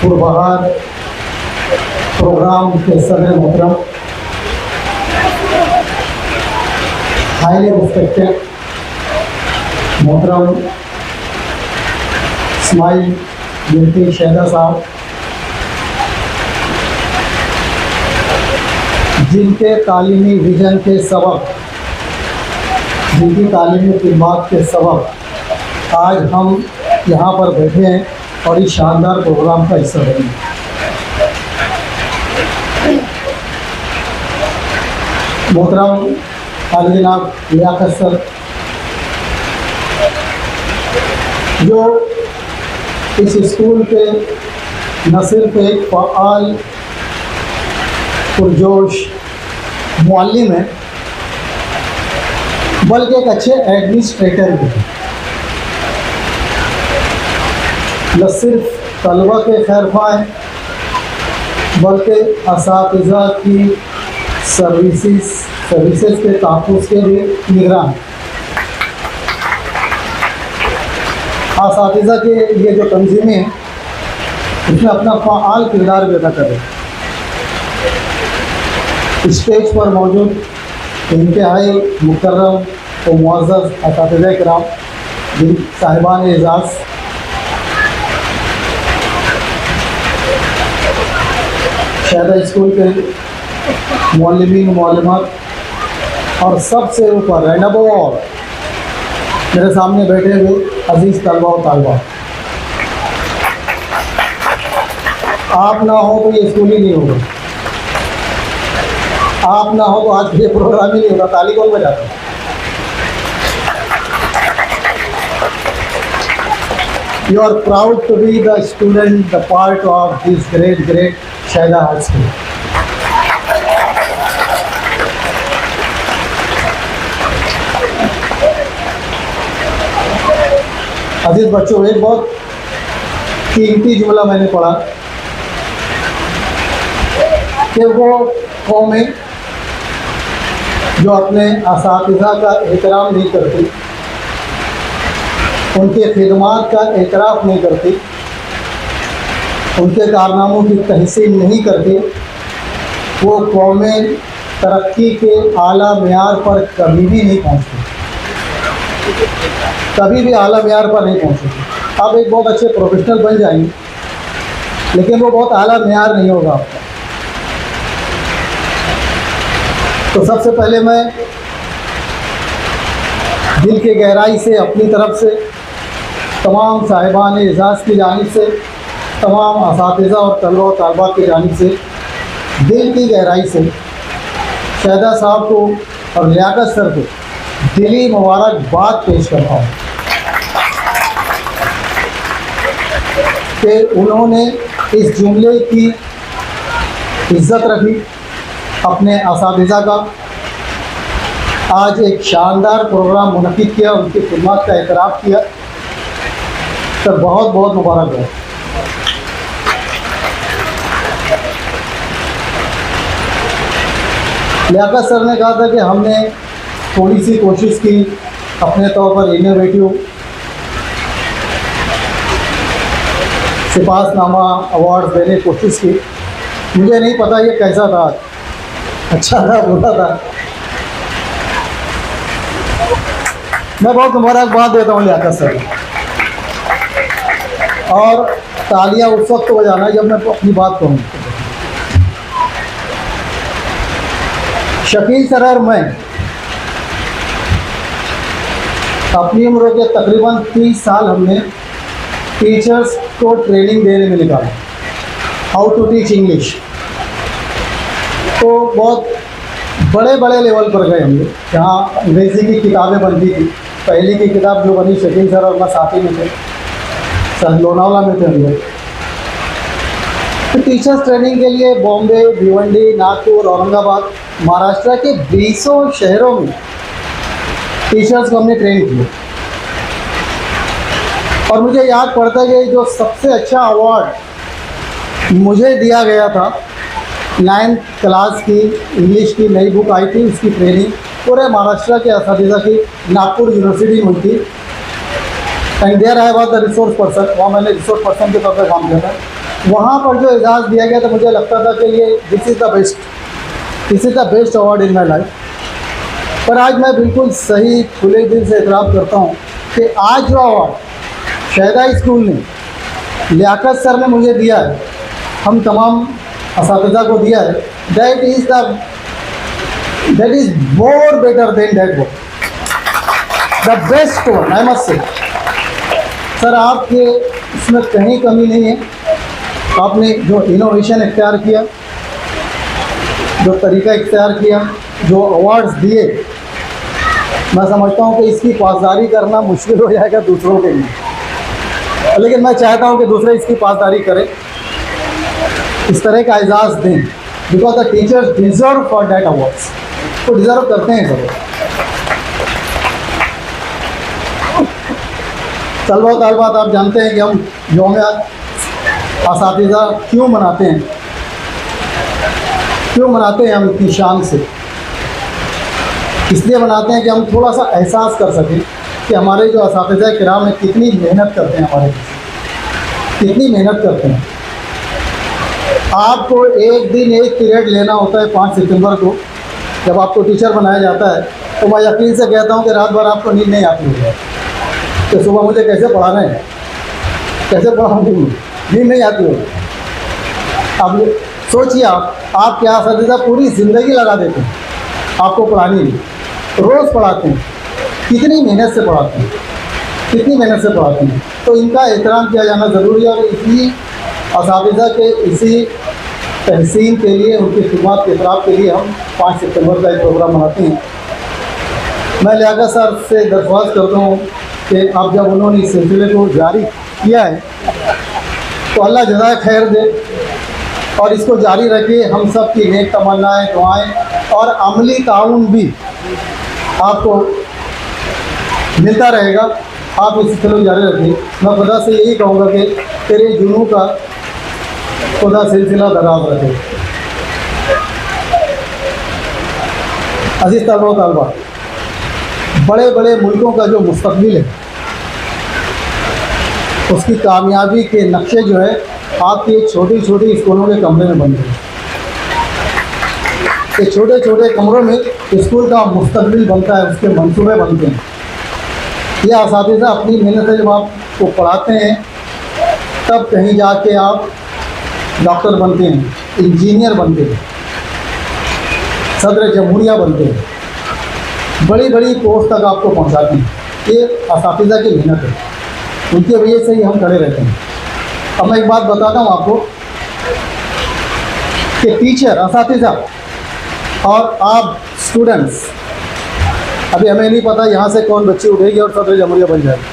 पुरबहार प्रोग्राम के सदर मोहतरम, हाईली रिस्पेक्टेड मोहतरम इस्माइल बिनती शहदा साहब, जिनके तालीमी विजन के सबब, जिनकी तालीमी खिदमत के सबब आज हम यहाँ पर बैठे हैं और इस शानदार प्रोग्राम का हिस्सा बने। मोहतरम काली जनाब लियाकत सर, जो इस स्कूल के न सिर्फ एक फ़आल पुरजोश मुअल्लिम है, बल्कि एक अच्छे एडमिनिस्ट्रेटर भी हैं। न सिर्फ तलबा के खैरख्वाह हैं, बल्कि असातिज़ा की सर्विसेज के तहफ़्फ़ुज़ के भी निगरान। असातिज़ा के ये जो तंजीमें हैं, उसमें अपना फ़आल किरदार भी अदा कर रहे हैं। स्टेज पर मौजूद इंतहाई मुकर्रम व मुअज़्ज़ज़ असातिज़ा किराम, जिन साहिबान एज़ाज़, शहदा स्कूल के मुअल्लिमीन मुअल्लिमात और सबसे ऊपर एंड अबव ऑल मेरे सामने बैठे हुए अजीज़ तलबा और तालिबात, आप ना हो तो ये स्कूल ही नहीं होगा, आप ना हो तो आज ये प्रोग्राम ही नहीं होगा। ताली कौन बजाता है? You are proud to be the student, the part of this great Shahida High School. अजीज बच्चों, एक बहुत कीमती जुमला मैंने पढ़ा कि वो कौमें जो अपने असातिज़ा का एहतराम नहीं करती, उनके खिदमात का एतराफ़ नहीं करती, उनके कारनामों की तहसीन नहीं करती, वो कौमें तरक्की के आला मेयार पर कभी भी नहीं पहुँचती, कभी भी आला मेयार पर नहीं पहुँचेगी। आप एक बहुत अच्छे प्रोफेशनल बन जाएंगे, लेकिन वो बहुत आला मेयार नहीं होगा आपका। तो सबसे पहले मैं दिल की गहराई से अपनी तरफ से तमाम साहिबान एजाज़ की जानिब से, तमाम असातिज़ा और तलबा और तालिबात की जानिब से दिल की गहराई से शहदा साहब को और लियाकत सर को दिली मुबारकबाद पेश करता हूँ कि उन्होंने इस जुमले की इज़्ज़त रखी, अपने असातिज़ा का आज एक शानदार प्रोग्राम मुनक़िद किया, उनकी खिदमत का एतराफ़ किया, तो बहुत बहुत मुबारक है। लियाकत सर ने कहा था कि हमने थोड़ी सी कोशिश की, अपने तौर पर इनोवेटिव सिपासनामा अवार्ड देने की कोशिश की। मुझे नहीं पता ये कैसा था, अच्छा था बुरा था। मैं बहुत मुबारकबाद देता हूँ लियाकत सर, और तालियां उस वक्त बजाना जब मैं अपनी बात कहूँ। शकील सर और मैं अपनी उम्र के तकरीबन 30 साल हमने टीचर्स को ट्रेनिंग देने में निकाला, हाउ टू टीच इंग्लिश। तो बहुत बड़े बड़े लेवल पर गए हम लोग, जहाँ अंग्रेज़ी की किताबें बनती थी। पहली की किताब जो बनी शकील सर और मैं साथ ही में थे, सर लोनावला में थे हम लोग। तो टीचर्स ट्रेनिंग के लिए बॉम्बे, भिवंडी, नागपुर, औरंगाबाद, महाराष्ट्र के 20 शहरों में टीचर्स को हमने ट्रेन किया। और मुझे याद पड़ता है कि जो सबसे अच्छा अवार्ड मुझे दिया गया था, 9th क्लास की इंग्लिश की नई बुक आई थी, उसकी ट्रेनिंग पूरे महाराष्ट्र के असातिज़ा की नागपुर यूनिवर्सिटी में हुई थी। And there I was the resource person, वहाँ मैंने रिसोर्स पर्सन के तौर पर काम किया था। वहाँ पर जो एजाज़ दिया गया था, मुझे लगता था कि ये this is the best award in my life. पर आज मैं बिल्कुल सही खुले दिल से इतराफ़ करता हूँ कि आज जो अवार्ड शहदा स्कूल ने, लियाकत सर ने मुझे दिया है, हम तमाम असातिज़ा को दिया है, that is more better than that book, the best one I must say. Sir आपके इसमें कहीं कमी नहीं है। आपने जो इनोवेशन इख्तियार किया, जो तरीका इख्तियार किया, जो अवार्ड्स दिए, मैं समझता हूँ कि इसकी पासदारी करना मुश्किल हो जाएगा दूसरों के लिए, लेकिन मैं चाहता हूँ कि दूसरे इसकी पासदारी करें, इस तरह का एजाज़ दें, because the teachers deserve for that awards, तो डिज़र्व करते हैं सर। तलबा तालिबात, आप जानते हैं कि हम यौम असातिज़ा क्यों मनाते हैं हम इतनी शान से। इसलिए मनाते हैं कि हम थोड़ा सा एहसास कर सकें कि हमारे जो असातिज़ा किराम हैं कितनी मेहनत करते हैं, हमारे कितनी मेहनत करते हैं। आपको एक दिन एक पीरियड लेना होता है 5 सितंबर को, जब आपको टीचर बनाया जाता है, तो मैं यकीन से कहता हूँ कि रात भर आपको नींद नहीं आती होगी कि सुबह मुझे कैसे पढ़ाना है, कैसे पढ़ाऊँगी, नींद नहीं आती होगी। अब सोचिए आप क्या असातिज़ा पूरी ज़िंदगी लगा देते हैं आपको पढ़ाने में, रोज़ पढ़ाते हैं, कितनी मेहनत से पढ़ाते हैं, तो इनका एहतराम किया जाना ज़रूरी है। और इसी असातिज़ा के इसी तहसीन के लिए, उनकी खिदमत के एतराफ़ के लिए हम 5 सितंबर का एक प्रोग्राम मनाते हैं। मैं लियाकत सर से दरख्वास्त करता हूँ कि अब जब उन्होंने इस सिलसिले को जारी किया है, तो अल्लाह जज़ाए खैर दे और इसको जारी रखिए। हम सब की नेक तमन्नाएँ, दुआएँ और अमली ताउन भी आपको मिलता रहेगा। आप इस सिलसिले को जारी रखिए। मैं खुदा से यही कहूँगा कि तेरे जुनू का खुदा सिलसिला दराज रखे। अजीज़ तलबा व तालिबात, बड़े बड़े मुल्कों का जो मुस्तक़बिल है, उसकी कामयाबी के नक्शे जो है आपके छोटी छोटी स्कूलों के कमरे में बनते हैं। ये छोटे छोटे कमरों में स्कूल का मुस्तक़बिल बनता है, उसके मंसूबे बनते हैं। यह असातिज़ा अपनी मेहनत से जब आपको पढ़ाते हैं, तब कहीं जाके आप डॉक्टर बनते हैं, इंजीनियर बनते हैं, सदर जमहूरिया बनते हैं, बड़ी बड़ी पोस्ट तक आपको पहुंचाते हैं। ये असातिज़ा की मेहनत है, उनकी वजह से ही हम खड़े रहते हैं। अब मैं एक बात बताता हूँ आपको कि टीचर, असातिज़ा और आप स्टूडेंट्स, अभी हमें नहीं पता यहाँ से कौन बच्ची उठेगी और सदर जमहूरिया बन जाएगी,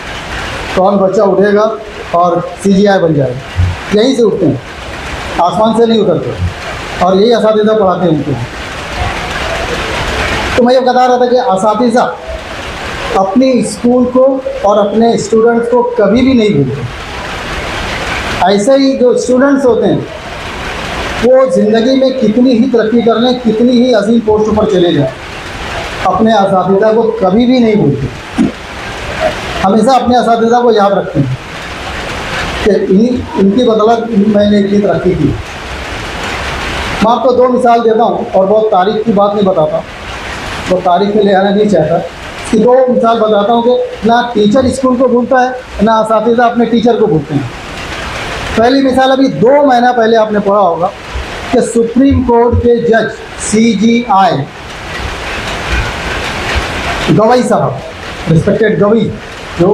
कौन बच्चा उठेगा और CGI बन जाएगा। यहीं से उठते हैं, आसमान से नहीं उतरते, और यही असातिज़ा पढ़ाते हैं उनको। तो मैं ये बता रहा था कि असातिज़ा अपनी स्कूल को और अपने स्टूडेंट्स को कभी भी नहीं भूलते। ऐसे ही जो स्टूडेंट्स होते हैं, वो ज़िंदगी में कितनी ही तरक्की कर लें, कितनी ही अजीम पोस्ट पर चले जाएं, अपने असातिज़ा को कभी भी नहीं भूलते। हमेशा अपने असातिज़ा को याद रखते हैं कि इनकी बदौलत मैंने इतनी तरक्की की। मैं आपको 2 मिसाल देता हूँ, और बहुत तारीख की बात नहीं बताता, वो तारीख में ले आना नहीं चाहता। इसकी 2 मिसाल बताता हूँ कि ना टीचर स्कूल को भूलता है, ना असातिज़ा अपने टीचर को भूलते हैं। पहली मिसाल, अभी 2 महीना पहले आपने पढ़ा होगा कि सुप्रीम कोर्ट के जज CGI गवई साहब, रिस्पेक्टेड गवई, जो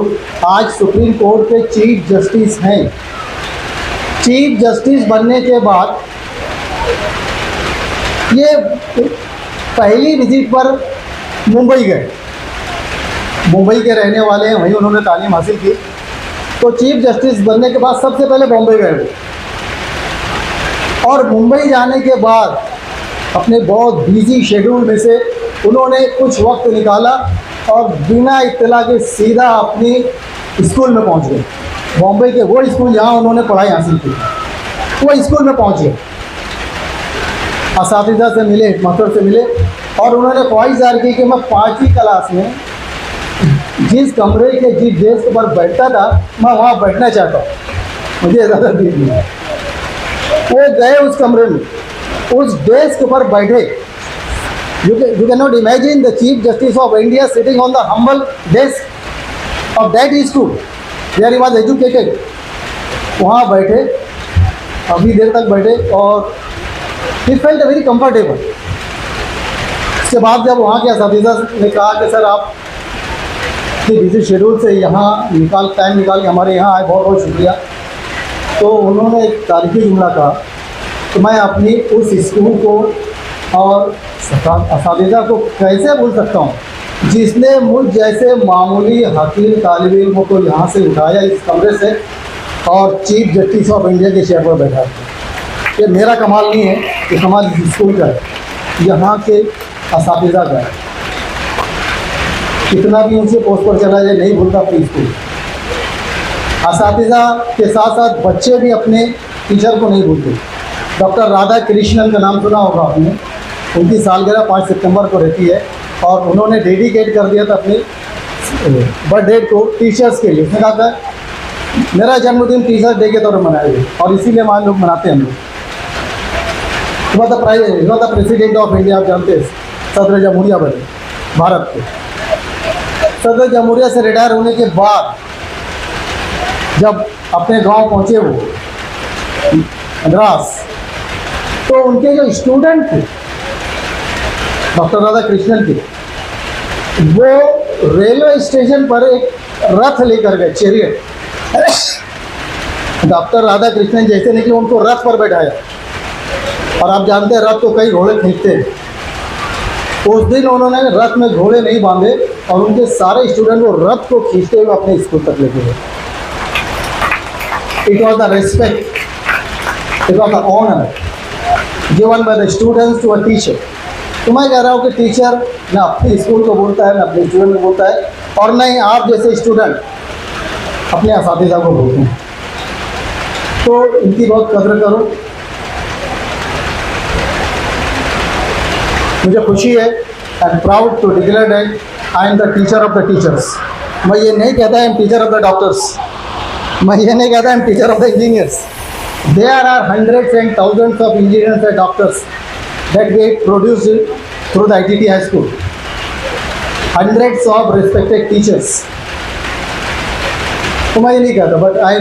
आज सुप्रीम कोर्ट के चीफ जस्टिस हैं, चीफ जस्टिस बनने के बाद ये पहली विजिट पर मुंबई गए। मुंबई के रहने वाले हैं, वहीं उन्होंने तालीम हासिल की। तो चीफ जस्टिस बनने के बाद सबसे पहले बॉम्बे गए वो। और मुंबई जाने के बाद अपने बहुत बिजी शेड्यूल में से उन्होंने कुछ वक्त निकाला और बिना इत्तला के सीधा अपनी स्कूल में पहुंच गए। बॉम्बे के वो स्कूल जहां उन्होंने पढ़ाई हासिल की, वो स्कूल में पहुंच गए। असातिज़ा से मिले, मास्टर से मिले और उन्होंने ख्वाहिश ज़ाहिर की कि मैं 5वीं क्लास में जिस कमरे के जिस डेस्क पर बैठता था मैं वहाँ बैठना चाहता हूँ, मुझे ज़्यादा दिन नहीं। वो गए उस कमरे में, उस डेस्क पर बैठे। You can not imagine the chief justice of India sitting on the humble desk of that school where he was educated. वहाँ बैठे, अभी देर तक बैठे और ही फेल्ट वेरी कंफर्टेबल। उसके बाद जब वहाँ के असातिज़ा ने कहा कि सर आप बिजी शेड्यूल से यहाँ टाइम निकाल के हमारे यहाँ आए, बहुत बहुत शुक्रिया, तो उन्होंने एक तारीखी जुमला कहा तो मैं अपनी उस स्कूल को और असातिज़ा को कैसे भूल सकता हूँ जिसने मुझ जैसे मामूली हकीम तालिब इल्म को यहाँ से उठाया इस कमरे से और चीफ जस्टिस ऑफ इंडिया के चेयर पर बैठा। ये मेरा कमाल नहीं है, ये कमाल इस स्कूल का है, यहाँ के असातिज़ा का है। कितना भी ऊंचे पोस्ट पर चला जाए नहीं भूलता अपनी स्कूल। असातिज़ा के साथ साथ बच्चे भी अपने टीचर को नहीं भूलते। डॉक्टर राधा कृष्णन का नाम सुना होगा आपने, उनकी सालगिरह 5 सितंबर को रहती है और उन्होंने डेडिकेट कर दिया था अपनी बर्थडे को टीचर्स के लिए। उसने कहा था मेरा जन्मदिन टीचर्स डे के तौर पर मनाएंगे और इसीलिए मान लोग मनाते हैं हम लोग। द प्रेसिडेंट ऑफ इंडिया, आप जानते हैं, सदर जमहूरिया बने भारत के। सदर जमहूरिया से रिटायर होने के बाद जब अपने गांव पहुंचे वो मद्रास, तो उनके जो स्टूडेंट थे डॉक्टर राधा कृष्णन के, वो रेलवे स्टेशन पर एक रथ लेकर गए, चैरियट। डॉक्टर राधा कृष्णन जैसे निकले उनको रथ पर बैठाया और आप जानते हैं रथ तो कई घोड़े खींचते हैं। उस दिन उन्होंने रथ में घोड़े नहीं बांधे और उनके सारे स्टूडेंट को रथ को खींचते हुए अपने स्कूल तक लेके गए। It was the respect, it was the honour given by the students to a teacher. तो मैं कह रहा हूँ कि टीचर न अपने स्कूल को बोलता है, न अपने स्टूडेंट को बोलता है, और न ही आप जैसे स्टूडेंट अपने असातिज़ा को बोलते हैं। तो इनकी बहुत कदर करो। मुझे खुशी है, I am proud to declare that I am the teacher of the teachers. मैं ये नहीं कहता I am teacher of the doctors, मैं ये नहीं कहता I am teacher of the engineers. There are hundreds and thousands of engineers and doctors that get produced through the ITT High School. Hundreds of respected teachers. तो मैं ये नहीं कहता, but I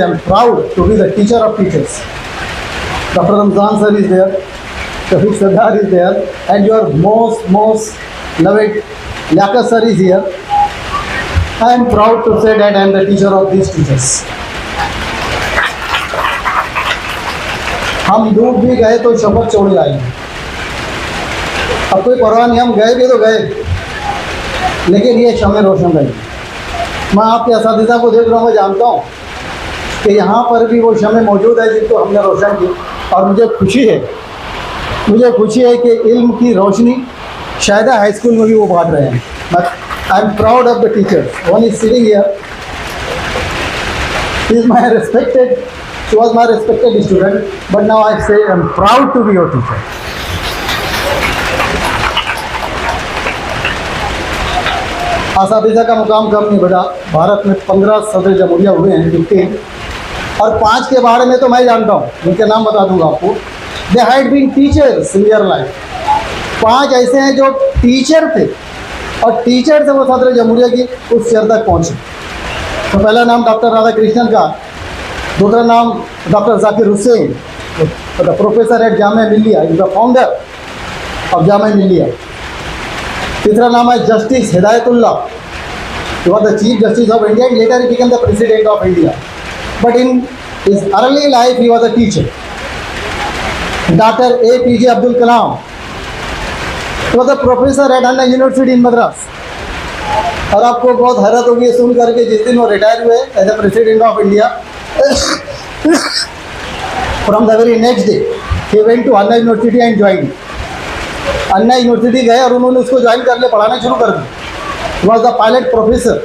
am proud to be the teacher of teachers. Dr. Ramzan sir is there, Shafiq Sardar is there, and your most beloved Liaquat sir is here. I am proud to say that I am the teacher of these teachers. हम डूब भी गए तो शपथ छोड़ जाएंगे, अब कोई परवाह नहीं, हम गए भी तो गए, लेकिन ये शमें रोशन रहेंगी। मैं आपके असातिज़ा को देख रहा हूँ, मैं जानता हूँ कि यहाँ पर भी वो शमें मौजूद है जिनको हमने रोशन की, और मुझे खुशी है कि इल्म की रोशनी शायद हाई स्कूल में भी वो बांट रहे हैं। But I am proud of the teachers. One is sitting here, he is my respected, she was my respected student, but now I say I am proud to be your teacher. असातिज़ा का मुकाम कम नहीं बढ़ा। भारत में 15 सदर जमहूरिया हुए हैं, 15, और 5 के बारे में तो मैं जानता हूँ, उनके नाम बता दूंगा आपको। They had been teachers in their life. 5 ऐसे हैं जो टीचर थे और टीचर से वो सदर जमहूरिया की उस चेयर तक पहुँचे। तो पहला नाम डॉक्टर राधा कृष्णन का, दूसरा नाम doctor Zakir Hussain, the professor at Jamia Millia, is the founder of Jamia Millia. तीसरा नाम है justice Hidayatullah, he was the chief justice of India, later he became the president of India, but in his early life he was a teacher. Doctor APJ Abdul Kalam, मतलब professor at Anna university in Madras. और आपको बहुत हैरत होगी सुन करके, जिस दिन वो रिटायर हुए as a president of India, from the very next day he went to Anna university and join. Anna university गए और उन्होंने उसको ज्वाइन कर लिया, पढ़ाना शुरू कर दिया। Was the pilot professor.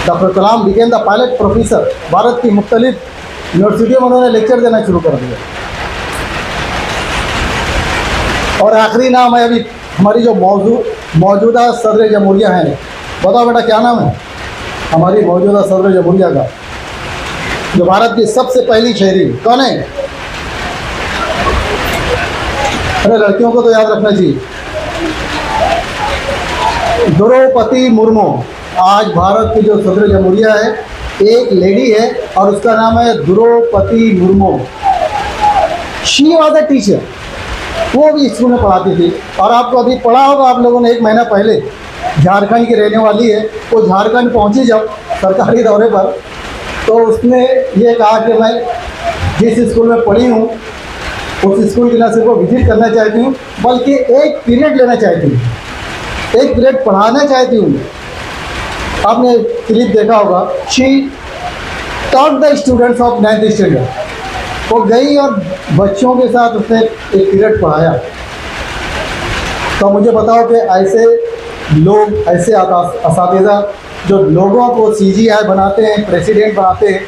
Doctor Kalam became the pilot professor. Bharat की मुख्तलिफ यूनिवर्सिटियों में उन्होंने लेक्चर देना शुरू कर दिया। और आखिरी नाम है अभी हमारी जो मौजूदा सदर जमहूरिया हैं। बताओ बेटा क्या नाम है हमारी मौजूदा सदर जमहूरिया का, जो भारत की सबसे पहली शहरी कौन है? अरे लड़कियों को तो याद रखना चाहिए, द्रौपदी मुर्मू। आज भारत की जो सदर जमहूरिया है एक लेडी है और उसका नाम है Draupadi Murmu. She was a teacher, वो भी स्कूल में पढ़ाती थी। और आपको अभी पढ़ा होगा आप लोगों ने, एक महीना पहले झारखंड की रहने वाली है, वो झारखंड पहुंची जब सरकारी दौरे पर, तो उसने ये कहा कि मैं जिस स्कूल में पढ़ी हूँ उस स्कूल की न सिर्फ विजिट करना चाहती हूँ बल्कि एक पीरियड लेना चाहती हूँ, एक पीरियड पढ़ाना चाहती हूँ। आपने क्लिप देखा होगा, she taught the students of 9th standard. वो गई और बच्चों के साथ उसने एक पीरियड पढ़ाया। तो मुझे बताओ कि ऐसे लोग, ऐसे असातिज़ा जो लोगों को CGI बनाते हैं, प्रेसिडेंट बनाते हैं,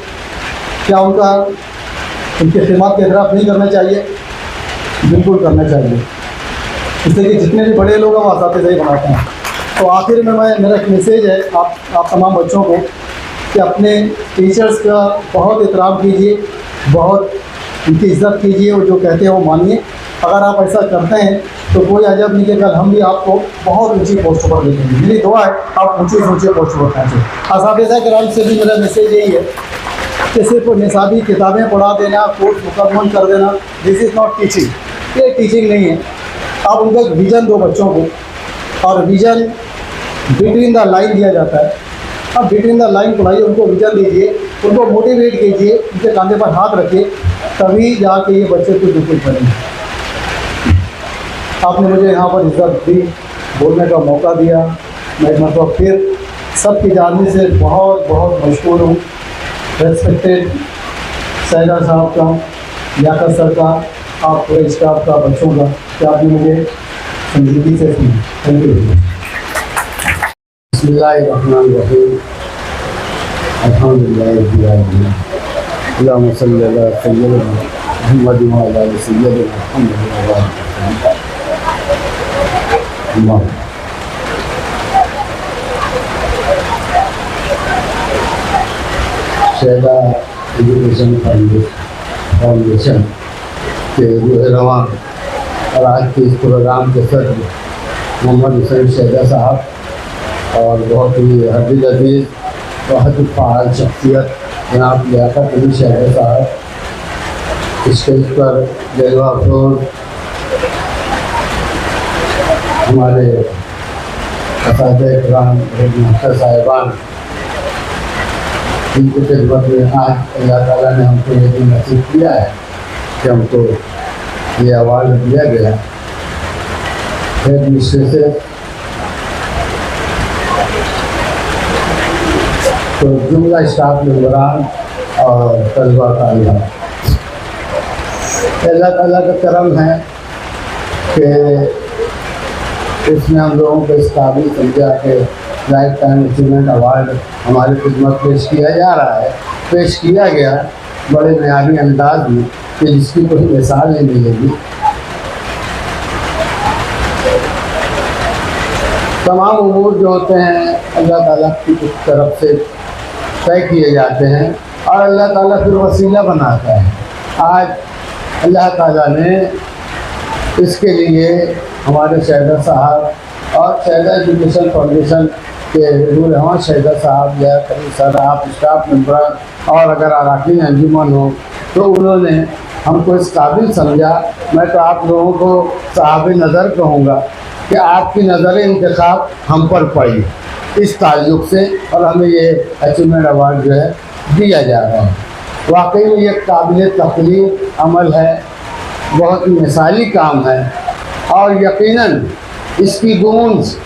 क्या उनके खिदमत के एतराफ़ नहीं करना चाहिए? बिल्कुल करना चाहिए। इससे कि जितने भी बड़े लोग हैं वो असातिज़ा ही बनाते हैं। तो आखिर में मेरा एक मैसेज है आप तमाम बच्चों को कि अपने टीचर्स का बहुत एहतराम कीजिए, बहुत उनकी इज्जत कीजिए और जो कहते हैं वो मानिए। अगर आप ऐसा करते हैं तो कोई अजब नहीं कि कल हम भी आपको बहुत ऊंची पोस्ट पर देखेंगे। मेरी दुआ है आप ऊंचे से ऊंचे पोस्ट पर पहुँचें। असातिज़ा कराम से भी मेरा मैसेज यही है कि सिर्फ निसाबी किताबें पढ़ा देना, कोर्स मुकम्मल कर देना, दिस इज़ नॉट टीचिंग। ये टीचिंग नहीं है। आप उनको एक विज़न दो बच्चों को, और विज़न बिटवीन द लाइन दिया जाता है। आप बिटवीन द लाइन पढ़ाइए, उनको विज़न दीजिए, उनको मोटिवेट कीजिए, उनके कंधे पर हाथ रखिए, तभी जाके ये बच्चे कुछ बिल्कुल करेंगे। आपने मुझे यहाँ पर इज्जत दी, बोलने का मौका दिया, मैं एक मतलब फिर सबकी जानिब से बहुत बहुत मशहूर हूँ। रेस्पेक्टेड सैदा साहब का, याकत सर का, आप पूरे स्टाफ का, बच्चों का, कि आपने मुझे संजीदगी से सुना। Thank you. बिस्मिल्लाहिर्रहमानिर्रहीम। अल्हम्दुलिल्लाहि रब्बिल आलमीन। अल्लाहुम्मा सल्लि अला सय्यिदिना मुहम्मद व अला आलि सय्यिदिना मुहम्मद व अला सैदा एजुकेशन फाउंडेशन के रूह-ए-रवां और आज के इस प्रोग्राम के सदर मोहम्मद हुसैन सैदा साहब और बहुत ही हदील अजीज़ बहुत ही फ़ाल शख्सियत जनाब लियाकत अली सैदा साहब, स्टेज पर जलवा अफरोज़ हमारे असातिज़ा-ए-किराम, हेडमास्टर साहिबान, इनकी खिदमत में आज अल्लाह ताला ने हमको ये दिन नसीब किया है कि हमको ये अवार्ड दिया गया। हेड मिस्ट्रेसेस तो जुमला स्टाफ मेंबरान और तलबा तालिबान, अल्लाह ताला का करम है कि इसमें हम लोगों को इस काबिल समझा कि लाइफ टाइम अचीवमेंट अवार्ड हमारी खिदमत पेश किया जा रहा है, पेश किया गया बड़े मयारी अंदाज में कि जिसकी कोई मिसाल नहीं मिलेगी। तमाम उमूर जो होते हैं अल्लाह ताला की तरफ से तय किए जाते हैं और अल्लाह ताला फिर वसीला बनाता है। आज अल्लाह ताला ने इसके लिए हमारे सैदा साहब और सैदा एजुकेशन फाउंडेशन के रूह-ए-रवां सैदा साहब या कई सारा आप स्टाफ मेंबर और अगर अरकान अंजुमन हो तो उन्होंने हमको इस काबिल समझा। मैं तो आप लोगों को साहब नज़र कहूँगा कि आपकी नज़र इंतखाब हम पर पड़ी इस ताल्लुक़ से और हमें ये अचीवमेंट अवार्ड जो है दिया जा रहा है। वाकई में ये काबिल तकलीफ अमल है, बहुत मिसाली काम है और यकीनन इसकी गूंज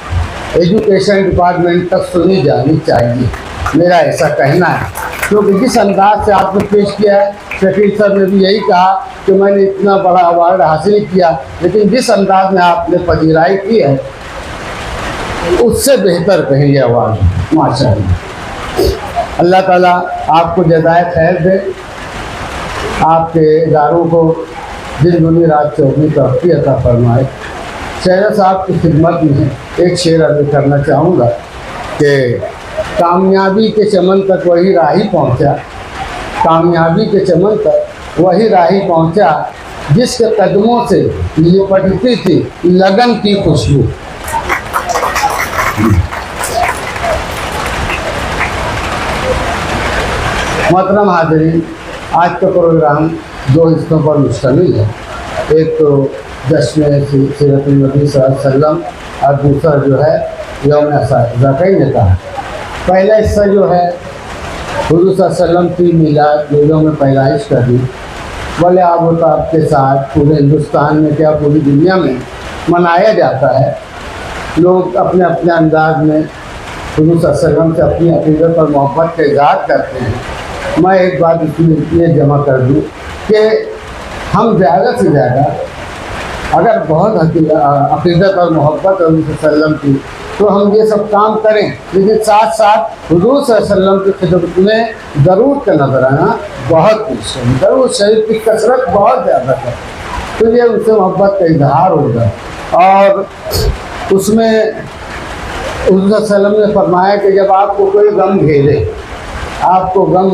एजुकेशन डिपार्टमेंट तक सुनी जानी चाहिए, मेरा ऐसा कहना है। क्योंकि जिस अंदाज से आपने पेश किया है, शकील सर ने भी यही कहा कि मैंने इतना बड़ा अवार्ड हासिल किया, लेकिन जिस अंदाज में आपने पजीराई की है उससे बेहतर कहीं ये अवार्ड माशाअल्लाह। अल्लाह ताला आपको जज़ाए खैर दे, आपके इदारों को दिन दुनी रात चौगनी तरक्की अता फरमाए। शहरा साहब की खिदमत में एक शेर अर्ज़ करना चाहूँगा कि कामयाबी के चमन तक वही राही पहुँचा, कामयाबी के चमन तक वही राही पहुँचा जिसके कदमों से लिपटती थी लगन की खुशबू। मोहतरम हाज़रीन, आज का प्रोग्राम दो हिस्सों पर मुश्तमिल है। एक तो जश्न सीरत नबी सल्लल्लाहु अलैहि वसल्लम और दूसरा जो है यौम असातिज़ा का निकाह। पहला हिस्सा जो है हुज़ूर सल्लल्लाहु अलैहि वसल्लम की मिलाद जो यौम पैदाइश का दिन बोले आप के साथ पूरे हिंदुस्तान में क्या पूरी दुनिया में मनाया जाता है। लोग अपने अपने अंदाज में हुज़ूर सल्लल्लाहु अलैहि वसल्लम से अपनी अक़ीदत और मोहब्बत का इज़हार करते हैं। मैं एक बात इसलिए जमा कर दूँ कि हम ज़्यादा से ज़्यादा अगर बहुत अक़ीदत और मोहब्बत है हुज़ूर सल्लल्लाहु अलैहि वसल्लम की तो हम ये सब काम करें, लेकिन साथ साथ हुज़ूर सल्लल्लाहु अलैहि वसल्लम की खिदमत में दरूद का नजर आना बहुत कुछ है। दरूद शरीफ की कसरत बहुत ज़्यादा है तो ये उनसे मोहब्बत का इजहार होगा। और उसमें हुज़ूर सल्लल्लाहु अलैहि वसल्लम ने फरमाया कि जब आपको कोई गम घेरे, आपको गम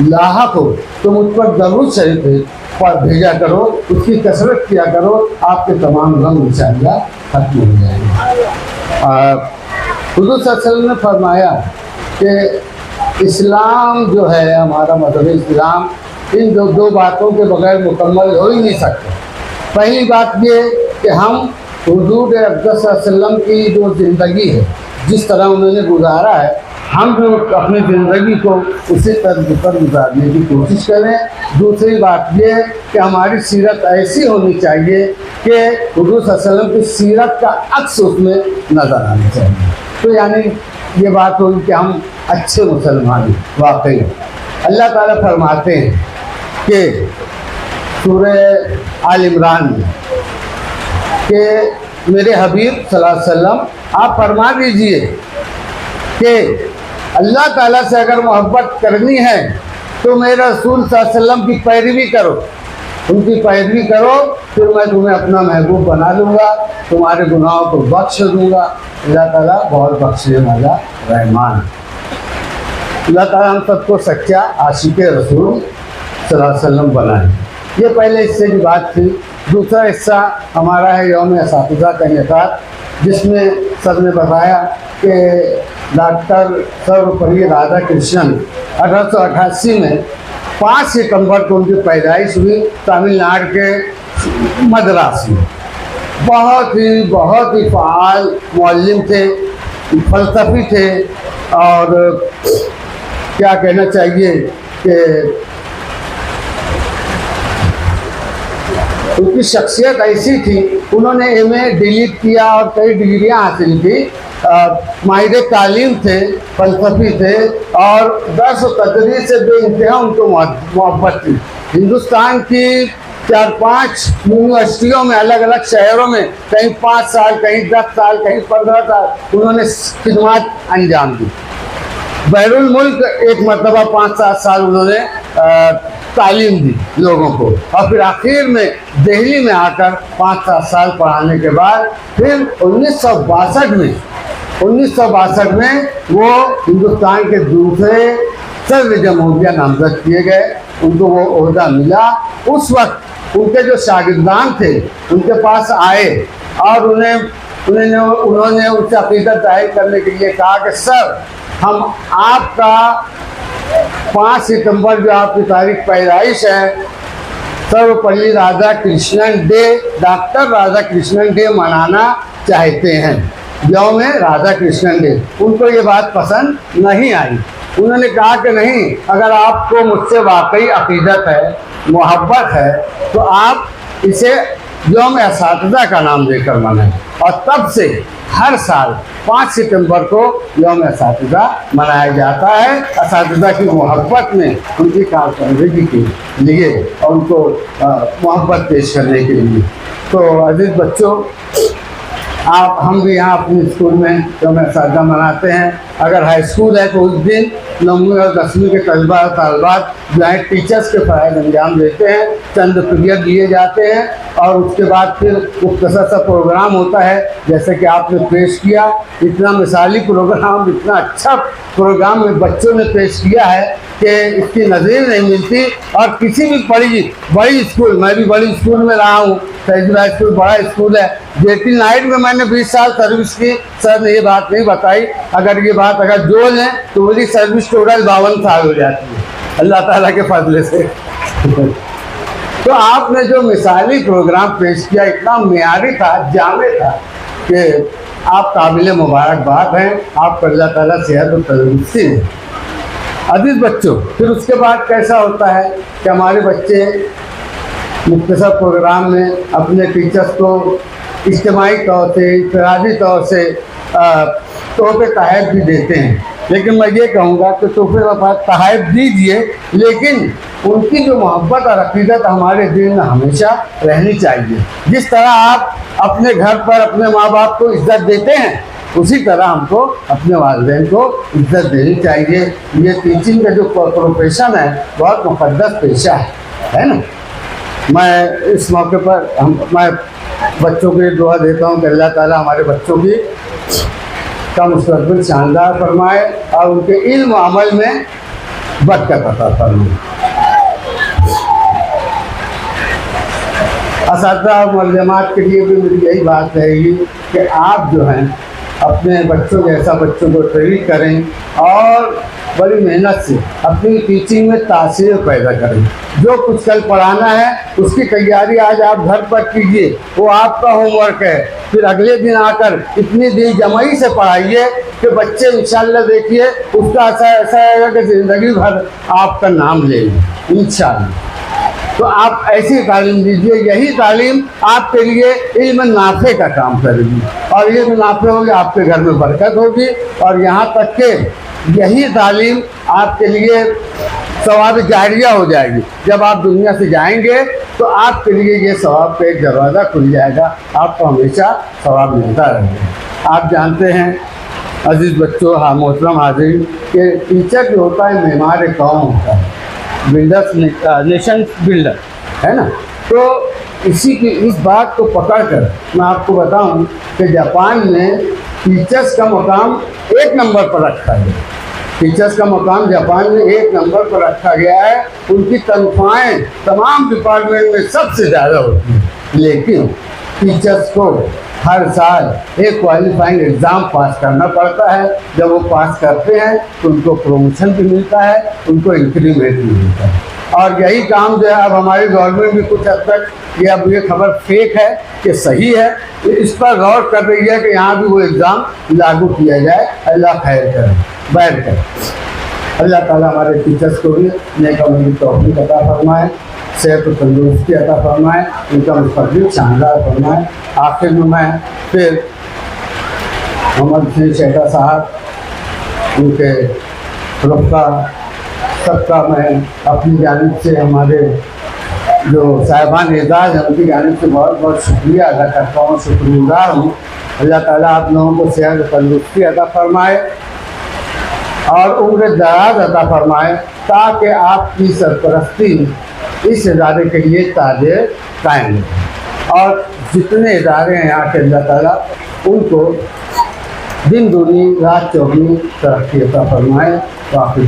लाहक हो तो मुझ पर दरूद शरीफ पर भेजा करो, उसकी कसरत किया करो, आपके तमाम गम इंशाअल्लाह खत्म हो जाएंगे। हुज़ूर सल्लल्लाहु अलैहि वसल्लम ने फरमाया कि इस्लाम जो है हमारा मज़हब इस्लाम इन दो बातों के बगैर मुकम्मल हो ही नहीं सकता। पहली बात ये कि हम हुज़ूर अक़दस सल्लल्लाहु अलैहि वसल्लम की जो ज़िंदगी है, जिस तरह उन्होंने गुजारा है, हम भी अपनी ज़िंदगी को उसी तर्ज पर गुजारने की कोशिश करें। दूसरी बात ये कि हमारी सीरत ऐसी होनी चाहिए कि हुज़ूर सल्लल्लाहु अलैहि वसल्लम की सीरत का अक्स उसमें नज़र आना चाहिए। तो यानी ये बात होगी कि हम अच्छे मुसलमान हैं। वाकई अल्लाह ताला फरमाते हैं कि सूरह आल इमरान में कि मेरे हबीब सल्लल्लाहु अलैहि वसल्लम आप फरमा दीजिए कि अल्लाह ताला से अगर मोहब्बत करनी है तो मेरे रसूल सल्लल्लाहु अलैहि वसल्लम की पैरवी करो, उनकी पैरवी करो, फिर मैं तुम्हें अपना महबूब बना लूँगा, तुम्हारे गुनाहों को बख्श दूँगा। अल्लाह ताला बहुत बख्शने वाला रहमान। अल्लाह ताला हम सबको सच्चा आशिक रसूल सल्लल्लाहु अलैहि वसल्लम बनाए। ये पहले हिस्से की बात थी। दूसरा हिस्सा हमारा है यौम असातिज़ा का निकाह, जिसमें सब ने बताया कि डॉक्टर सर्वपल्ली राधाकृष्णन 1888 में 5 सितंबर को उनकी पैदाइश हुई तमिलनाडु के मद्रास में। बहुत ही फ़ाल मौल्लिम थे, फ़लसफ़ी थे और क्या कहना चाहिए कि उनकी शख्सियत ऐसी थी। उन्होंने MA डिलीट किया और कई डिग्रियां हासिल की। माहिर तालीम थे, फ़लसफ़ी थे और दर्स व तदरीस से बेइंतहा उनको मोहब्बत थी। हिंदुस्तान की 4-5 यूनिवर्सिटियों में अलग अलग शहरों में कहीं 5 साल, कहीं 10 साल, कहीं 15 साल उन्होंने खिदमत अंजाम दी। बैरुल मुल्क एक मरतबा 5-7 साल उन्होंने तालीम दी लोगों को और फिर आखिर में दिल्ली में आकर 5-7 साल पढ़ाने के बाद फिर 1962 में वो हिंदुस्तान के दूसरे सदर जमहूरिया नामजद किए गए। उनको वो ओहदा मिला। उस वक्त उनके जो शागिर्दान थे उनके पास आए और उन्होंने उनसे अक़ीदत जाहिर करने के लिए कहा कि सर, हम आपका 5 सितंबर जो आपकी तारीख पैदाइश है, Sarvepalli Radhakrishnan day, doctor Radhakrishnan day मनाना चाहते हैं, यौम राधाकृष्णन डे। उनको ये बात पसंद नहीं आई। उन्होंने कहा कि नहीं, अगर आपको मुझसे वाकई अक़ीदत है, मोहब्बत है, तो आप इसे यौम असातिज़ा का नाम लेकर मनाएं। और तब से हर साल 5 सितंबर को यौम असातिज़ा मनाया जाता है, असातिज़ा की मोहब्बत में, उनकी कारकर्दगी के लिए और उनको मोहब्बत पेश करने के लिए। तो अजीज़ बच्चों, हम भी यहाँ अपने स्कूल में यौम असातिज़ा मनाते हैं। अगर हाई स्कूल है तो उस दिन 9वीं और 10वीं के तलबा और तालबात जो है टीचर्स के फ़राइज़ अंजाम देते हैं, चंद पीरियड लिए जाते हैं और उसके बाद फिर मुख्तसर सा प्रोग्राम होता है जैसे कि आपने पेश किया। इतना मिसाली प्रोग्राम, इतना अच्छा प्रोग्राम में बच्चों ने पेश किया है कि इसकी नज़ीर नहीं मिलती। और किसी भी बड़ी स्कूल, मैं भी बड़ी स्कूल में रहा हूँ, तहजीब स्कूल बड़ा स्कूल है, जेटी नाइट में मैंने 20 साल सर्विस की। सर ने ये बात नहीं बताई, अगर ये बात अगर जोड़ लें तो मेरी सर्विस टोटल 52 साल हो जाती है अल्लाह ताला के फजल से। तो आपने जो मिसाली प्रोग्राम पेश किया इतना मियारी था, जामे था कि आप काबिल मुबारकबाद हैं। आपको अल्लाह ताला सेहत और तंदुरुस्ती दें। अजीज़ बच्चों, फिर उसके बाद कैसा होता है कि हमारे बच्चे मुख्तसर प्रोग्राम में अपने टीचर्स को इज्तिमाई तौर से, इनफरादी तौर से तोहफे तहफ़ भी देते हैं। लेकिन मैं ये कहूँगा कि तोहफे तहफ़ दीजिए, लेकिन उनकी जो मोहब्बत और अक़ीदत हमारे दिल में हमेशा रहनी चाहिए। जिस तरह आप अपने घर पर अपने माँ बाप को इज़्ज़त देते हैं, उसी तरह हमको अपने वालिदैन को इज़्ज़त देनी चाहिए। ये टीचिंग का जो प्रोफेशन है बहुत मुक़द्दस पेशा है ना। मैं इस मौके पर मैं बच्चों के लिए दुआ देता हूँ कि अल्लाह ताला हमारे बच्चों की का मुस्तक़बिल शानदार फरमाए और उनके इल्म अमल में बरकत अता फरमाए। असातिज़ा और मुअल्लिमात के लिए भी मेरी यही बात रहेगी कि आप जो हैं अपने बच्चों जैसा बच्चों को ट्रेन करें और बड़ी मेहनत से अपनी टीचिंग में तासीर पैदा करें। जो कुछ कल पढ़ाना है उसकी तैयारी आज आप घर पर कीजिए, वो आपका होमवर्क है। फिर अगले दिन आकर इतनी दिल जमाई से पढ़ाइए कि बच्चे इंशाअल्लाह देखिए उसका ऐसा आएगा कि ज़िंदगी भर आपका नाम लेंगे इंशाअल्लाह। तो आप ऐसी तालीम दीजिए, यही तालीम आपके लिए इल्म नाफ़े का काम करेगी और इल्म नाफ़े होगी, आपके घर में बरकत होगी। और यहाँ तक कि यही तालीम आपके लिए सवाब जारिया हो जाएगी। जब आप दुनिया से जाएंगे तो आपके लिए ये सवाब का एक दरवाज़ा खुल जाएगा, आपको हमेशा सवाब मिलता रहेगा। आप जानते हैं अजीज़ बच्चों, हाँ मोहतरम हाज़रीन, कि टीचर जो होता है मेमार कौम होता है, बिल्डर्स नेशन बिल्डर है ना। तो इस बात को पकड़कर मैं आपको बताऊं कि जापान में टीचर्स का मकाम 1 नंबर पर रखा गया। टीचर्स का मकाम जापान में 1 नंबर पर रखा गया है। उनकी तनख्वाहें तमाम डिपार्टमेंट में सबसे ज़्यादा होती हैं, लेकिन टीचर्स को हर साल एक क्वालिफाइंग एग्ज़ाम पास करना पड़ता है। जब वो पास करते हैं तो उनको प्रमोशन भी मिलता है, उनको इंक्रीमेंट भी मिलता है। और यही काम जो है अब हमारी गवर्नमेंट भी कुछ हद तक अब ये खबर फेक है कि सही है, इस पर गौर कर रही है कि यहाँ भी वो एग्ज़ाम लागू किया जाए। अल्लाह खैर करे, बैठ कर अल्लाह ताला हमारे टीचर्स को भी नेक अमल की तौफीक अता फरमाए, सेहत और तंदुरुस्ती अता फरमाए, उनका मुस्तक़बिल शानदार फरमाए। आखिर में मैं फिर मोहम्मद हुसैन शेखा साहब, उनके रुफ़ा सबका मैं अपनी जानिब से, हमारे जो साहिबान एजाज़ हैं उनकी जानिब से बहुत बहुत शुक्रिया अदा करता हूँ, शुक्रगुज़ार हूँ। अल्लाह ताला आप लोगों को सेहत और तंदुरुस्ती अता फरमाए और उम्र दराज अता फरमाए, ताकि आपकी सरपरस्ती इस इदारे के लिए ताजे कायम रहे। और जितने इदारे हैं यहाँ के अल्लाह ताला उनको दिन दूनी रात चौगनी तरक्की अता फरमाए। वाक़ई